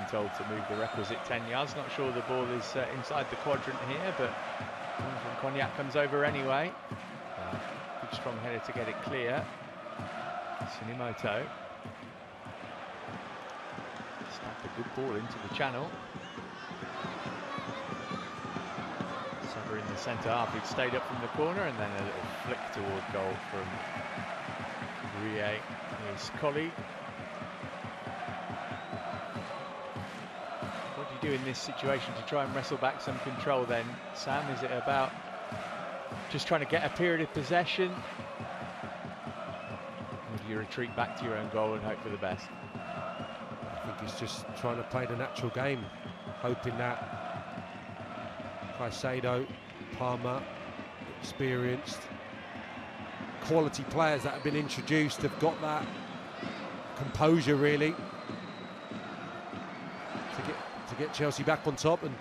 Told to move the requisite 10 yards. Not sure the ball is inside the quadrant here, but Cognac comes over anyway. Good strong header to get it clear. Tsunemoto snapped a good ball into the channel. Trevor in the centre half, who'd stayed up from the corner, and then a little flick toward goal from Rie, his colleague. What do you do in this situation to try and wrestle back some control then, Sam? Is it about just trying to get a period of possession? Or do you retreat back to your own goal and hope for the best? I think it's just trying to play the natural game, hoping that Caicedo, Palmer, experienced, quality players that have been introduced have got that composure really to get Chelsea back on top and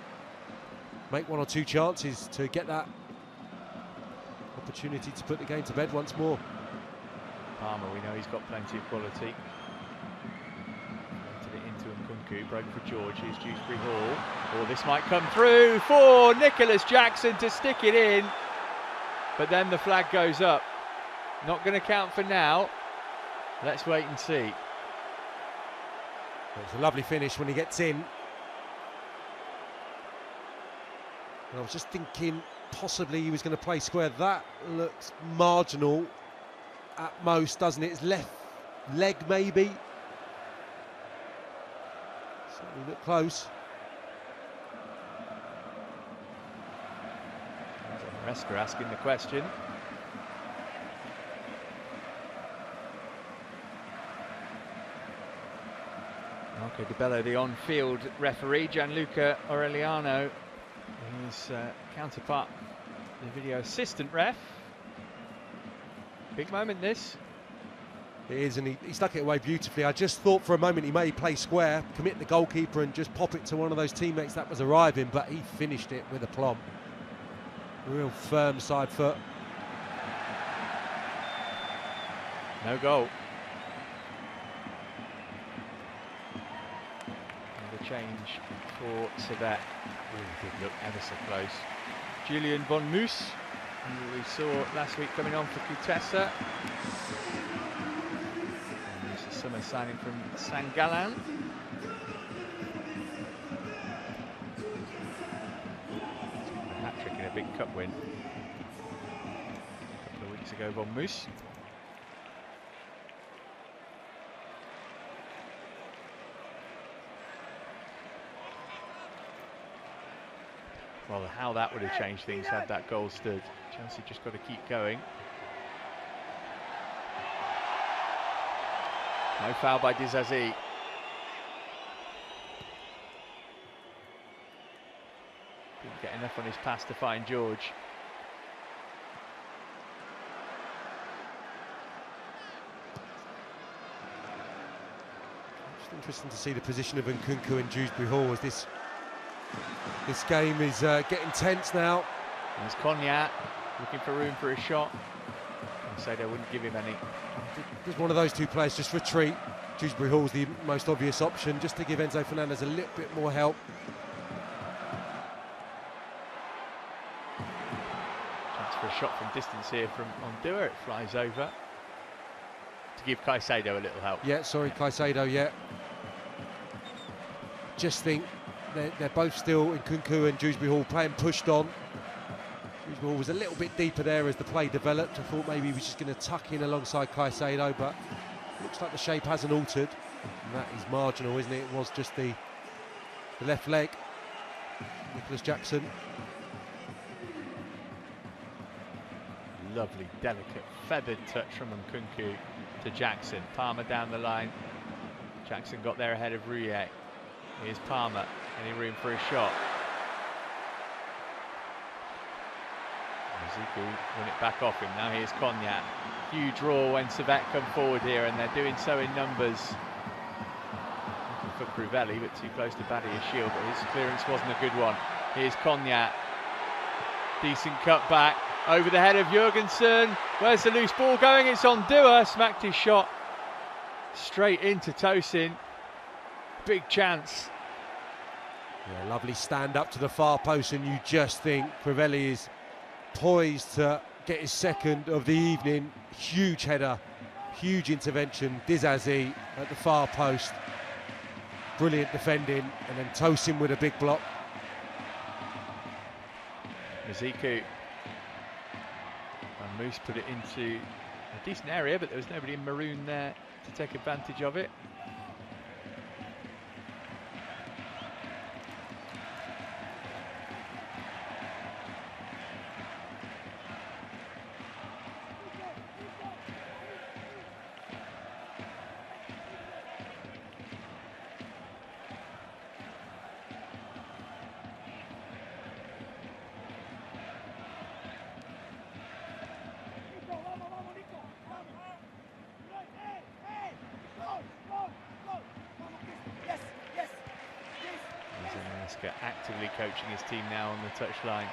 make one or two chances to get that opportunity to put the game to bed once more. Palmer, we know he's got plenty of quality. Nkunku, broken for George, here's Dewsbury Hall. Oh, this might come through for Nicholas Jackson to stick it in. But then the flag goes up. Not going to count for now. Let's wait and see. It's a lovely finish when he gets in. And I was just thinking possibly he was going to play square. That looks marginal at most, doesn't it? It's left leg maybe. Certainly look close. Resker asking the question. Marco Di Bello, the on-field referee. Gianluca Aureliano, his counterpart, the video assistant ref. Big moment this. It is, and he stuck it away beautifully. I just thought for a moment he may play square, commit the goalkeeper and just pop it to one of those teammates that was arriving, but he finished it with aplomb. Real firm side foot. No goal. Another change for Servette. Did look ever so close. Julian von Moos, who we saw last week coming on for Kutesa. And this is summer signing from St. Gallen. Hat-trick in a big cup win a couple of weeks ago, von Moos. Well, how that would have changed things had that goal stood. Chelsea just got to keep going. No foul by Dizazi. Didn't get enough on his pass to find George. Just interesting to see the position of Nkunku and Dewsbury Hall as this game is getting tense now. There's Cognac looking for room for a shot. Caicedo wouldn't give him any. Just one of those two players just retreat. Dewsbury Hall's the most obvious option, just to give Enzo Fernandez a little bit more help. Chance for a shot from distance here from Ondua. It flies over to give Caicedo a little help. Yeah, sorry, Caicedo, yeah. Just think they're both still, Nkunku and Dewsbury Hall, playing pushed on. Dewsbury Hall was a little bit deeper there as the play developed. I thought maybe he was just going to tuck in alongside Caicedo, but looks like the shape hasn't altered. And that is marginal, isn't it? It was just the left leg. Nicholas Jackson. Lovely, delicate, feathered touch from Nkunku to Jackson. Palmer down the line. Jackson got there ahead of Rouillet. Here's Palmer, any room for a shot? Ziku won it back off him. Now here's Cognac. Huge roar when Servette come forward here, and they're doing so in numbers. Looking for Crivelli, but too close to Badia's shield, but his clearance wasn't a good one. Here's Cognac. Decent cut back. Over the head of Jurgensen. Where's the loose ball going? It's Ondua. Smacked his shot straight into Tosin. Big chance. Yeah, lovely stand up to the far post, and you just think Crivelli is poised to get his second of the evening. Huge header, huge intervention. Dizazi at the far post. Brilliant defending, and then Tosin with a big block. Miziku and Moose put it into a decent area, but there was nobody in maroon there to take advantage of it. Actively coaching his team now on the touchline.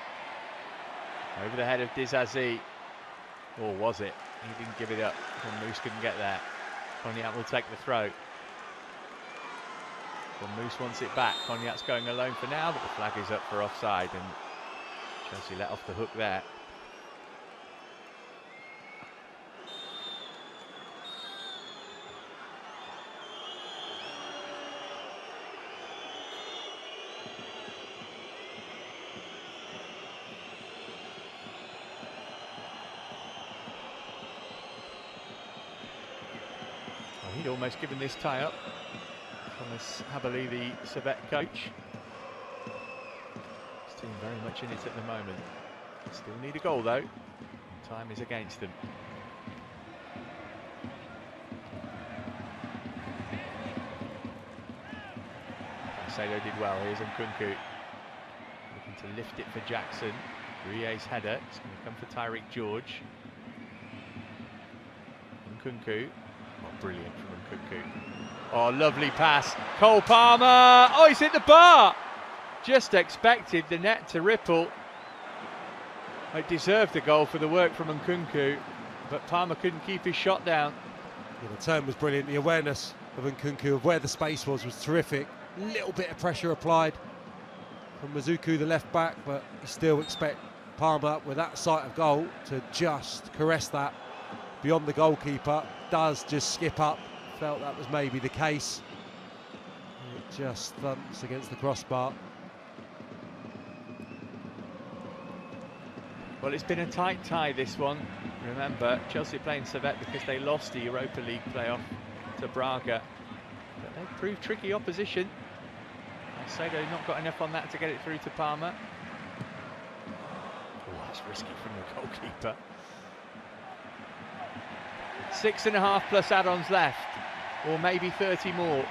Over the head of Dizazi. Or was it? He didn't give it up. And Moose couldn't get there. Cognac will take the throw. Well, Moose wants it back. Cognac's going alone for now, but the flag is up for offside, and Chelsea let off the hook there. He'd almost given this tie up. Thomas Haberly, the Servette coach. His team very much in it at the moment. Still need a goal though. Time is against them. Sado did well. Here's Nkunku. Looking to lift it for Jackson. Rie's header. It's going to come for Tyreek George. Nkunku. Oh, brilliant from Nkunku. Oh, lovely pass. Cole Palmer. Oh, he's hit the bar. Just expected the net to ripple. It deserved the goal for the work from Nkunku, but Palmer couldn't keep his shot down. Yeah, the turn was brilliant. The awareness of Nkunku of where the space was terrific. Little bit of pressure applied from Mizuku, the left back, but you still expect Palmer with that sight of goal to just caress that beyond the goalkeeper. Does just skip up. Felt that was maybe the case. It just thumps against the crossbar. Well, it's been a tight tie, this one. Remember, Chelsea playing Servette because they lost the Europa League playoff to Braga. But they proved tricky opposition. Sado not got enough on that to get it through to Palmer. Oh, that's risky from the goalkeeper. 6.5 plus add-ons left, or maybe 30 more.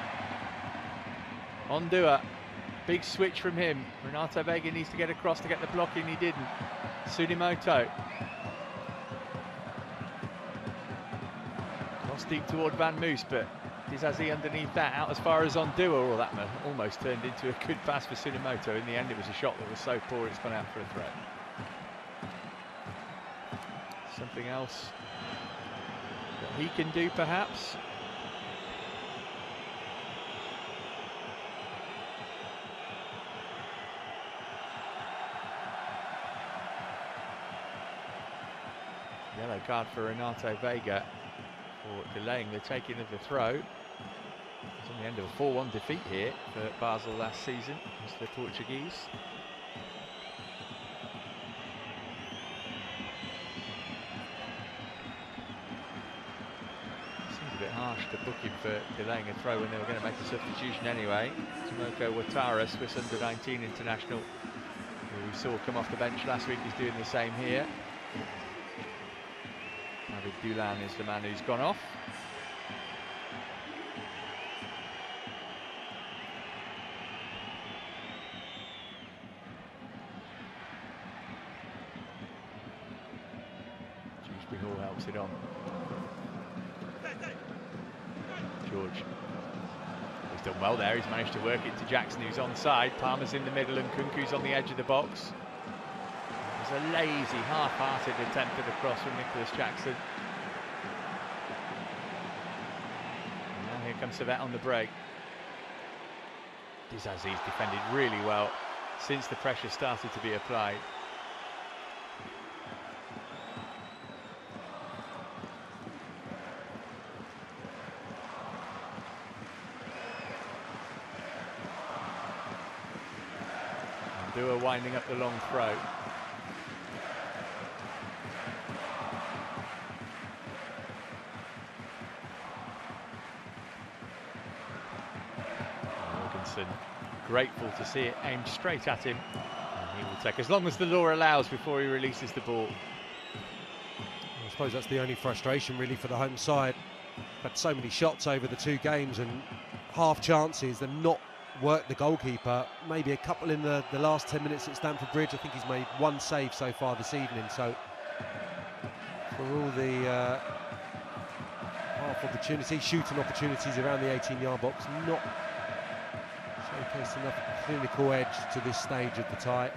Ondua, big switch from him. Renato Vega needs to get across to get the block in, he didn't. Tsunimoto. Cross deep toward Van Moos, but Dizazi underneath that, out as far as Ondua. Oh, that almost turned into a good pass for Tsunimoto. In the end, it was a shot that was so poor it's gone out for a throw. Something else that he can do, perhaps. Yellow card for Renato Vega for delaying the taking of the throw. It's on the end of a 4-1 defeat here for Basel last season against the Portuguese. Seems a bit harsh to book him for delaying a throw when they were going to make a substitution anyway. Tomoko Watara, Swiss under-19 international, who we saw come off the bench last week, is doing the same here. David Dulan is the man who's gone off. Dewsbury Hall helps it on. George. He's done well there. He's managed to work it to Jackson, who's onside. Palmer's in the middle and Kunku's on the edge of the box. A lazy, half-hearted attempt at a cross from Nicholas Jackson. And now here comes Servette on the break. Dizazi's defended really well since the pressure started to be applied. Dua winding up the long throw. and grateful to see it aimed straight at him. And he will take as long as the law allows before he releases the ball. I suppose that's the only frustration really for the home side. Had so many shots over the 2 games and half chances and not worked the goalkeeper. Maybe a couple in the last 10 minutes at Stamford Bridge. I think he's made 1 save so far this evening. So for all the half opportunities, shooting opportunities around the 18-yard box, not showcased enough clinical edge to this stage of the tie.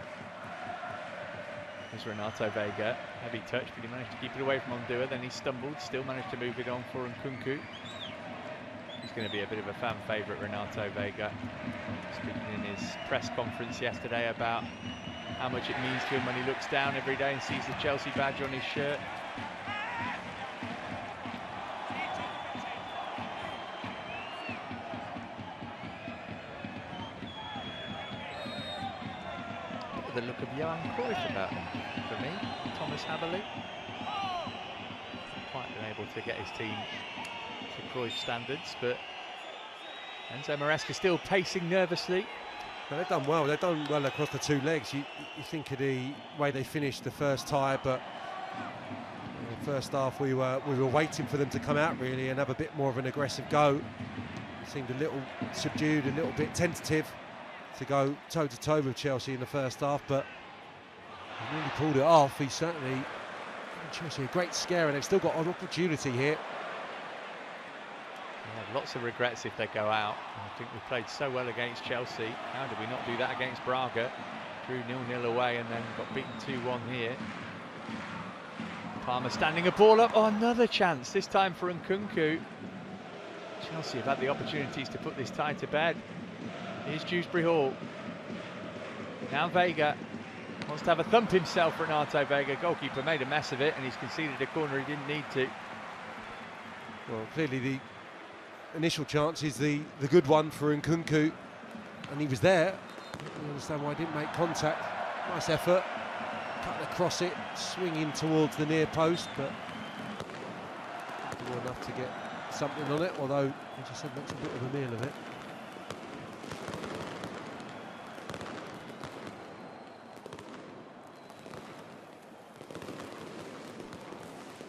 There's Renato Vega, heavy touch, but he managed to keep it away from Ondua. Then he stumbled, still managed to move it on for Nkunku. He's going to be a bit of a fan favourite, Renato Vega. Speaking in his press conference yesterday about how much it means to him when he looks down every day and sees the Chelsea badge on his shirt. The look of Johan Cruyff about him, for me. Thomas Haberle. Quite been able to get his team to Cruyff standards, but Enzo Maresca still pacing nervously. Well, they've done well. They've done well across the 2 legs. You think of the way they finished the first tie, but in the first half we were waiting for them to come out really and have a bit more of an aggressive go. It seemed a little subdued, a little bit tentative to go toe-to-toe with Chelsea in the first half, but he really pulled it off. He certainly given Chelsea a great scare, and they've still got an opportunity here. Lots of regrets if they go out. I think we played so well against Chelsea. How did we not do that against Braga? Drew 0-0 away and then got beaten 2-1 here. Palmer standing a ball up. Oh, another chance, this time for Nkunku. Chelsea have had the opportunities to put this tie to bed. Here's Dewsbury Hall. Now Vega wants to have a thump himself. Renato Vega, goalkeeper, made a mess of it and he's conceded a corner he didn't need to. Well, clearly the initial chance is the good one for Nkunku, and he was there. I don't understand why he didn't make contact. Nice effort, cut across it, swinging towards the near post, but not enough to get something on it, although, as I said, makes a bit of a meal of it.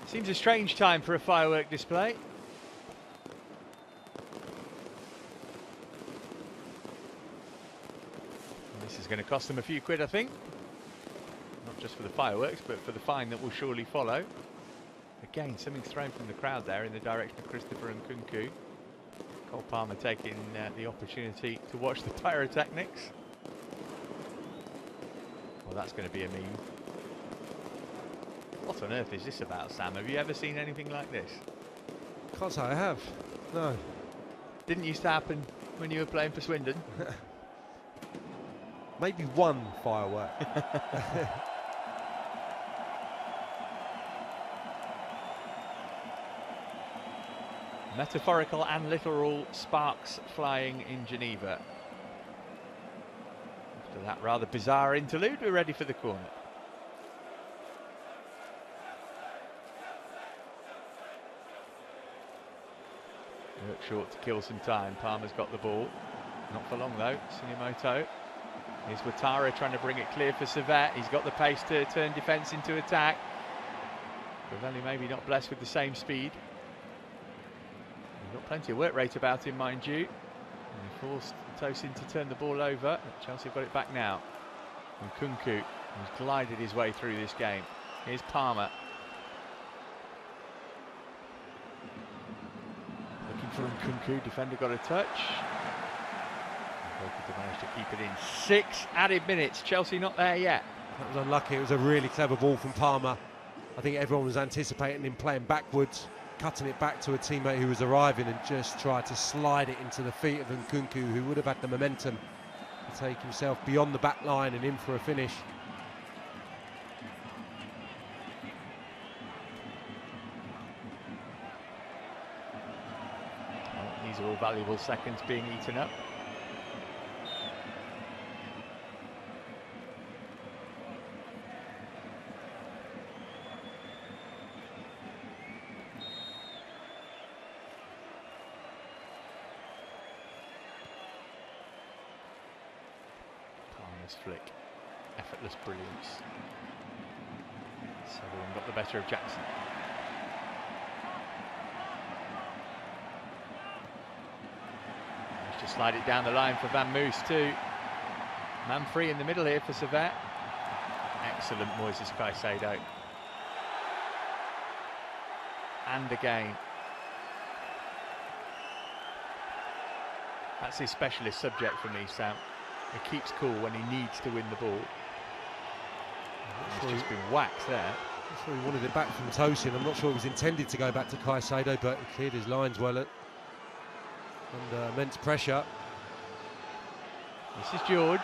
Seems a strange time for a firework display. This is going to cost them a few quid, I think. Not just for the fireworks, but for the fine that will surely follow. Again, something thrown from the crowd there in the direction of Christopher Nkunku. Cole Palmer taking the opportunity to watch the pyrotechnics. Well, that's going to be a meme. What on earth is this about, Sam? Have you ever seen anything like this? Can't say I have, no. Didn't used to happen when you were playing for Swindon? Maybe one firework. Metaphorical and literal sparks flying in Geneva. After that rather bizarre interlude, we're ready for the corner. Work short to kill some time. Palmer's got the ball. Not for long though. Tsunemoto. Here's Ouattara trying to bring it clear for Servette. He's got the pace to turn defence into attack. Ravelli maybe not blessed with the same speed. He's got plenty of work rate about him, mind you. And he forced Tosin to turn the ball over. Chelsea have got it back now. And Nkunku has glided his way through this game. Here's Palmer. Looking for Nkunku. Defender got a touch. Goalkeeper managed to keep it in. 6 added minutes. Chelsea not there yet. That was unlucky. It was a really clever ball from Palmer. I think everyone was anticipating him playing backwards, cutting it back to a teammate who was arriving, and just tried to slide it into the feet of Nkunku, who would have had the momentum to take himself beyond the back line and in for a finish. Well, these are all valuable seconds being eaten up. Nice flick. Effortless brilliance. Sutherland got the better of Jackson. Managed to slide it down the line for Van Moos too. Man free in the middle here for Servette. Excellent Moises Caicedo. And again. That's his specialist subject for me, Sam. He keeps cool when he needs to win the ball. He's just been whacked there. I'm sure he wanted it back from Tosin. I'm not sure it was intended to go back to Caicedo, but he cleared his lines well under immense pressure. This is George.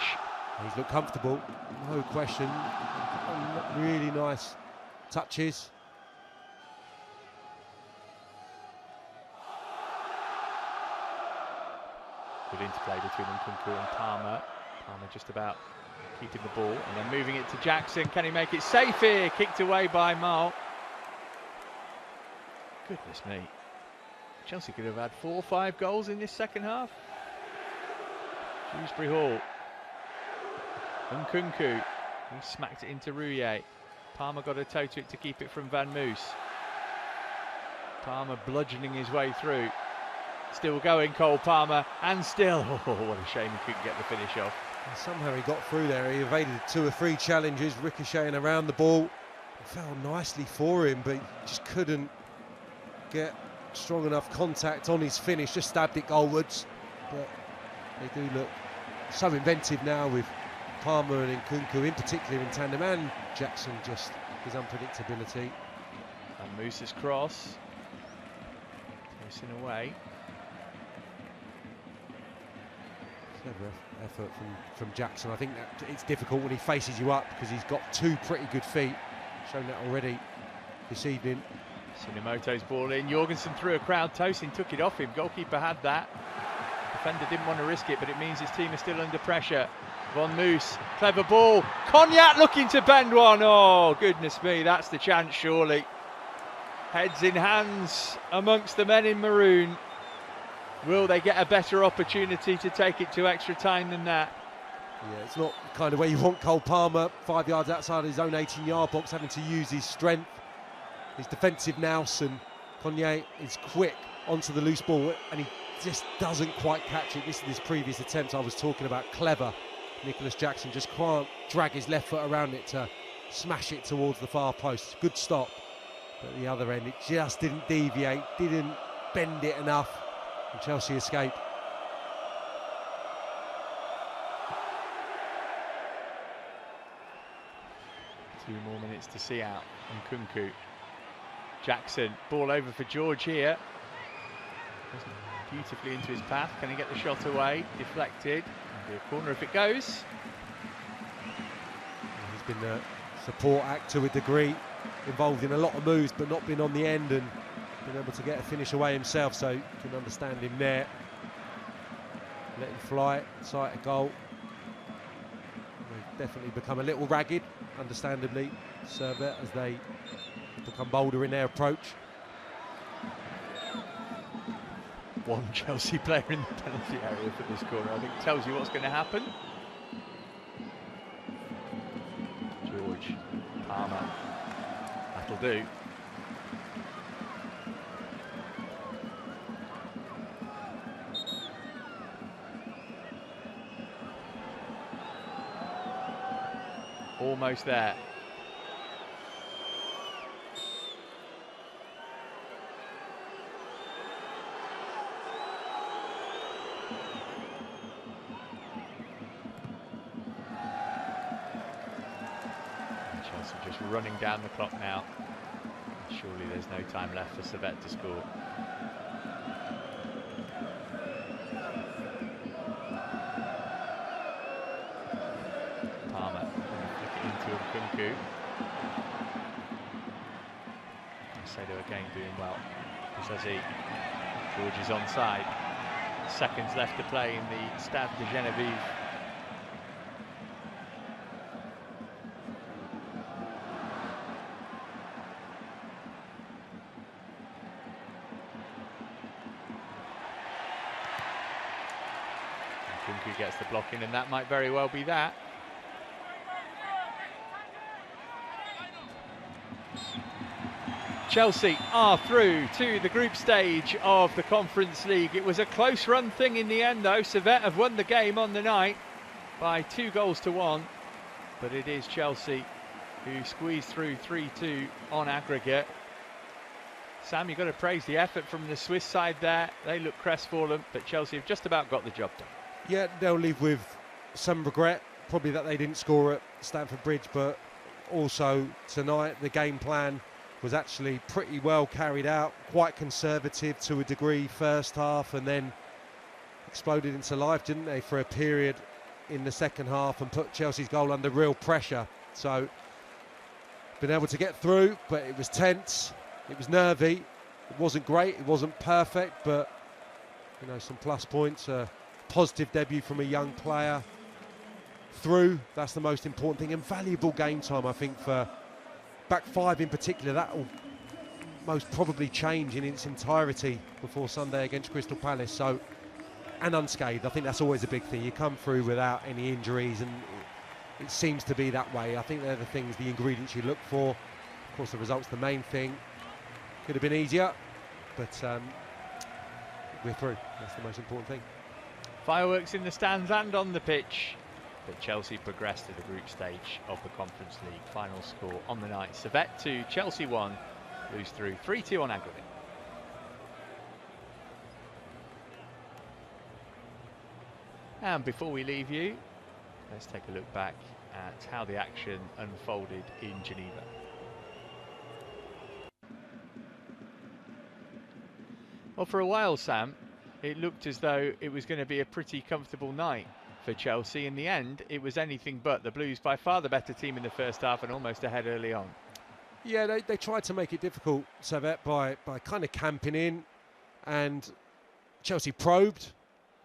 He's looked comfortable, no question. Really nice touches. Good interplay between Nkunku and Palmer. Palmer just about keeping the ball and then moving it to Jackson. Can he make it safe here? Kicked away by Mal. Goodness me. Chelsea could have had 4 or 5 goals in this second half. Dewsbury Hall. Nkunku. He smacked it into Rouillet. Palmer got a toe to it to keep it from Van Moos. Palmer bludgeoning his way through. Still going, Cole Palmer, and still, oh, what a shame he couldn't get the finish off. And somehow he got through there. He evaded 2 or 3 challenges, ricocheting around the ball. It fell nicely for him, but he just couldn't get strong enough contact on his finish. Just stabbed it goalwards. But they do look so inventive now with Palmer and Nkunku, in particular in tandem, and Jackson, just his unpredictability. And Moose's cross. Tosin away. Clever effort from Jackson. I think that it's difficult when he faces you up because he's got 2 pretty good feet. Shown that already this evening. Sinamoto's ball in. Jorgensen threw a crowd. Tosin took it off him. Goalkeeper had that. Defender didn't want to risk it, but it means his team is still under pressure. Van Moos, clever ball. Cognac looking to bend one. Oh, goodness me, that's the chance, surely. Heads in hands amongst the men in maroon. Will they get a better opportunity to take it to extra time than that? Yeah, it's not the kind of way you want Cole Palmer, 5 yards outside his own 18-yard box, having to use his strength, his defensive nous, and Cognac is quick onto the loose ball, and he just doesn't quite catch it. This is his previous attempt I was talking about. Clever. Nicholas Jackson just can't drag his left foot around it to smash it towards the far post. Good stop. But at the other end, it just didn't deviate, didn't bend it enough. And Chelsea escape. Two more minutes to see out. Nkunku. Jackson, ball over for George here. Beautifully into his path. Can he get the shot away? Deflected. Be a corner if it goes. He's been a support act to a degree, involved in a lot of moves, but not been on the end and been able to get a finish away himself, so you can understand him there. Let him fly, sight a goal. They've definitely become a little ragged, understandably, Servette, as they become bolder in their approach. One Chelsea player in the penalty area for this corner, I think tells you what's going to happen. George, Palmer, that'll do. Almost there. Chelsea just running down the clock now. Surely there's no time left for Servette to score. Palmer flick it into Nkunku. Caicedo again doing well. Buzazi. George is onside. Seconds left to play in the Stade de Geneviève. Nkunku gets the block in, and that might very well be that. Chelsea are through to the group stage of the Conference League. It was a close run thing in the end though. Servette have won the game on the night by 2-1, but it is Chelsea who squeezed through 3-2 on aggregate. Sam, you've got to praise the effort from the Swiss side there. They look crestfallen, but Chelsea have just about got the job done. Yeah, they'll leave with some regret, probably that they didn't score at Stamford Bridge, but also tonight the game plan was actually pretty well carried out, quite conservative to a degree first half, and then exploded into life, didn't they, for a period in the second half and put Chelsea's goal under real pressure. So been able to get through, but it was tense, it was nervy, it wasn't great, it wasn't perfect, but you know, some plus points, a positive debut from a young player through, that's the most important thing, and valuable game time, I think, for back five in particular. That will most probably change in its entirety before Sunday against Crystal Palace. So, and unscathed, I think that's always a big thing. You come through without any injuries, and it seems to be that way. I think they're the things, the ingredients you look for. Of course, the result's the main thing. Could have been easier, but we're through. That's the most important thing. Fireworks in the stands and on the pitch, but Chelsea progressed to the group stage of the Conference League. Final score on the night: Servette 2, Chelsea 1. Lose through 3-2 on aggregate. And before we leave you, let's take a look back at how the action unfolded in Geneva. Well, for a while, Sam, it looked as though it was going to be a pretty comfortable night for Chelsea. In the end, it was anything but. The Blues by far the better team in the first half and almost ahead early on. Yeah, they tried to make it difficult, Servette, by kind of camping in, and Chelsea probed,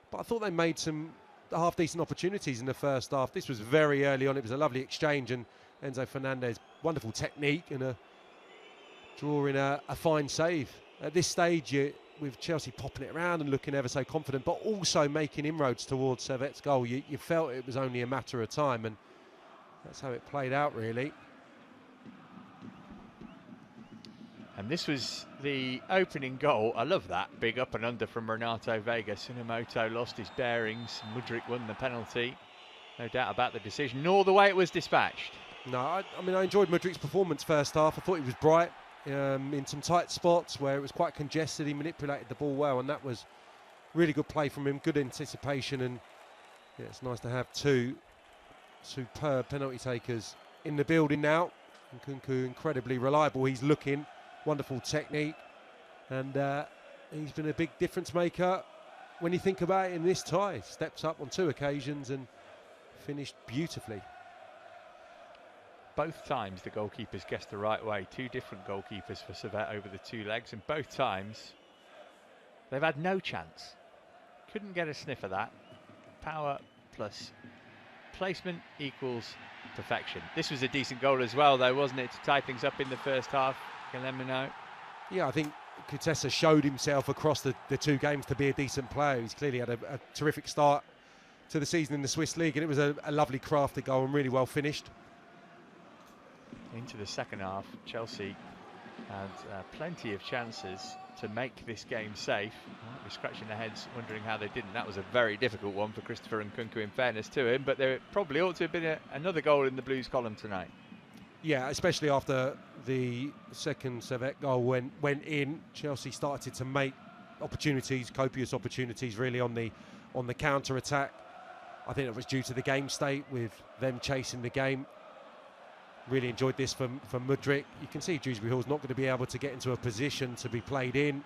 but I thought they made some half-decent opportunities in the first half. This was very early on. It was a lovely exchange, and Enzo Fernandez, wonderful technique and drawing a fine save. At this stage, with Chelsea popping it around and looking ever so confident, but also making inroads towards Servette's goal, you felt it was only a matter of time, and that's how it played out, really. And this was the opening goal. I love that. Big up and under from Renato Vega. Tsunemoto lost his bearings. Mudryk won the penalty. No doubt about the decision, nor the way it was dispatched. No, I mean, I enjoyed Mudryk's performance first half. I thought he was bright in some tight spots where it was quite congested. He manipulated the ball well, and that was really good play from him. Good anticipation, and yeah, it's nice to have two superb penalty takers in the building now. And Nkunku incredibly reliable. He's looking. Wonderful technique, and he's been a big difference maker when you think about it in this tie. Steps up on 2 occasions and finished beautifully. Both times the goalkeepers guessed the right way. 2 different goalkeepers for Servette over the 2 legs, and both times they've had no chance. Couldn't get a sniff of that. Power plus placement equals perfection. This was a decent goal as well, though, wasn't it, to tie things up in the first half? Can let me know. Yeah, I think Kutesa showed himself across the 2 games to be a decent player. He's clearly had a terrific start to the season in the Swiss League, and it was a lovely crafted goal and really well finished. Into the second half, Chelsea had plenty of chances to make this game safe. We're scratching their heads wondering how they didn't. That was a very difficult one for Christopher Nkunku, in fairness to him, but there probably ought to have been another goal in the Blues column tonight. Yeah, especially after the second Servette goal went in. Chelsea started to make opportunities, copious opportunities, really on the counter attack. I think it was due to the game state with them chasing the game. Really enjoyed this from Mudryk. You can see Dewsbury Hall's not going to be able to get into a position to be played in.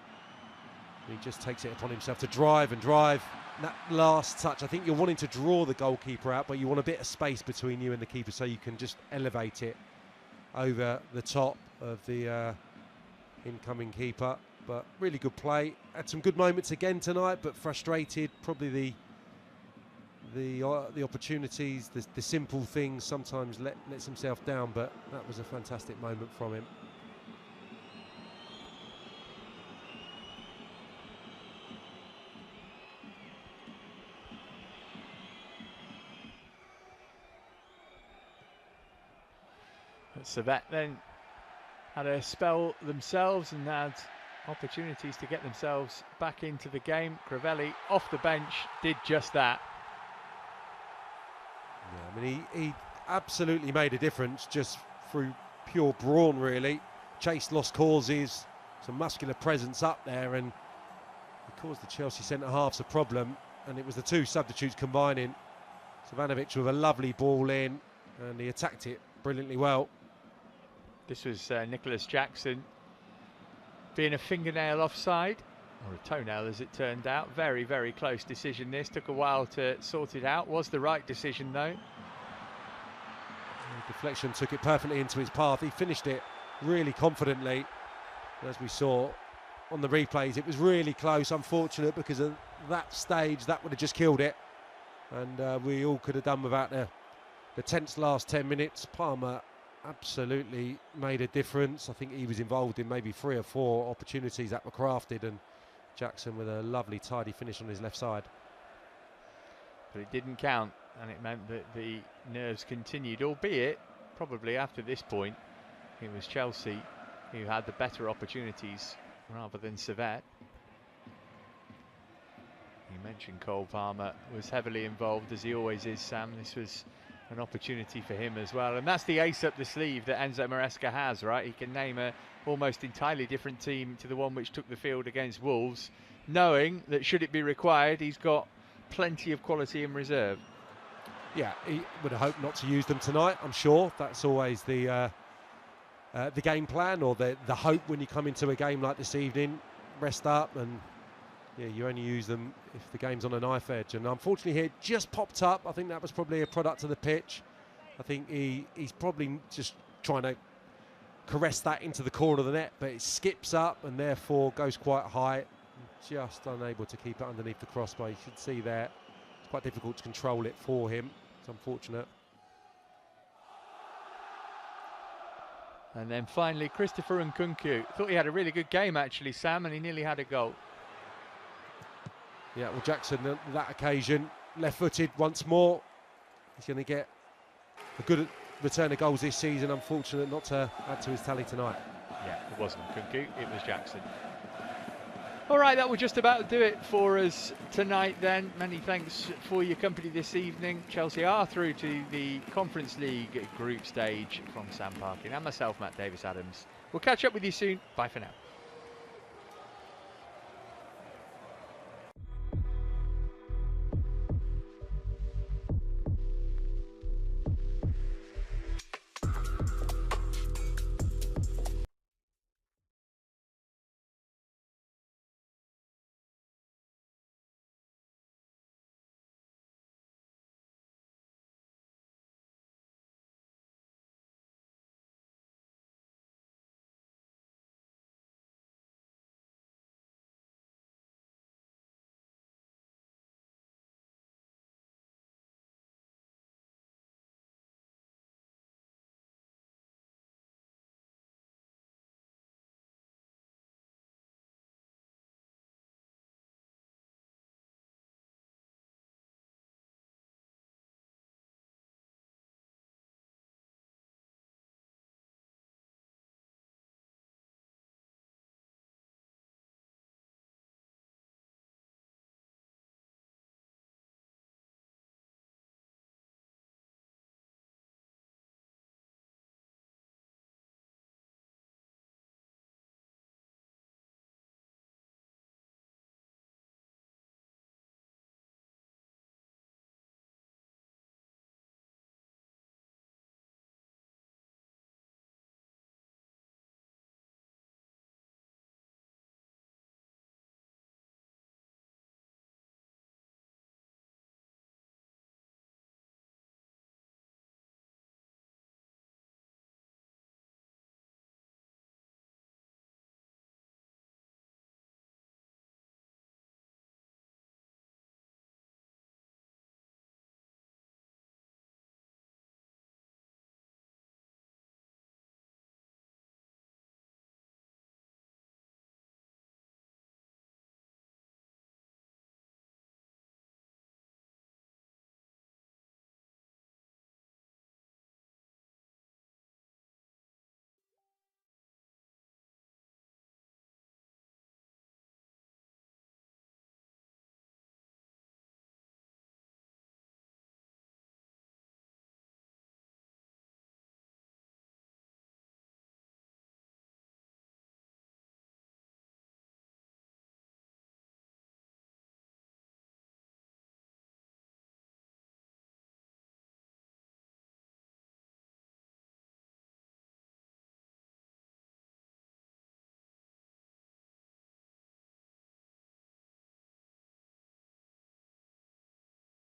He just takes it upon himself to drive and drive. And that last touch, I think you're wanting to draw the goalkeeper out, but you want a bit of space between you and the keeper so you can just elevate it over the top of the incoming keeper. But really good play. Had some good moments again tonight, but frustrated. Probably the opportunities, the simple things sometimes lets himself down, but that was a fantastic moment from him. Servette then had a spell themselves and had opportunities to get themselves back into the game. Crivelli off the bench did just that. Yeah, I mean, he absolutely made a difference just through pure brawn, really. Chased lost causes, some muscular presence up there, and he caused the Chelsea centre-halves a problem, and it was the two substitutes combining. Savanovic with a lovely ball in, and he attacked it brilliantly well. This was Nicholas Jackson being a fingernail offside, or a toenail as it turned out. Very, very close decision this. Took a while to sort it out. Was the right decision though. The deflection took it perfectly into his path. He finished it really confidently. As we saw on the replays, it was really close. Unfortunate because of that stage, that would have just killed it. And we all could have done without the tense last 10 minutes. Palmer absolutely made a difference. I think he was involved in maybe 3 or 4 opportunities that were crafted, and Jackson with a lovely tidy finish on his left side. But it didn't count, and it meant that the nerves continued, albeit probably after this point it was Chelsea who had the better opportunities rather than Servette. You mentioned Cole Palmer was heavily involved, as he always is, Sam. This was an opportunity for him as well, and that's the ace up the sleeve that Enzo Maresca has, right? He can name a almost entirely different team to the one which took the field against Wolves, knowing that should it be required, he's got plenty of quality in reserve. Yeah, he would have hoped not to use them tonight, I'm sure. That's always the game plan, or the hope when you come into a game like this evening. Rest up, and yeah, you only use them if the game's on a knife edge. And unfortunately here, it just popped up. I think that was probably a product of the pitch. I think he's probably just trying to caress that into the corner of the net, but it skips up and therefore goes quite high. Just unable to keep it underneath the crossbar. You should see there, it's quite difficult to control it for him. It's unfortunate. And then finally, Christopher Nkunku. Thought he had a really good game actually, Sam, and he nearly had a goal. Yeah, well, Jackson, on that occasion, left-footed once more. He's going to get a good return of goals this season. Unfortunate not to add to his tally tonight. Yeah, it wasn't Nkunku, it was Jackson. All right, that will just about do it for us tonight then. Many thanks for your company this evening. Chelsea are through to the Conference League group stage. From Sam Parkin and myself, Matt Davis-Adams. We'll catch up with you soon. Bye for now.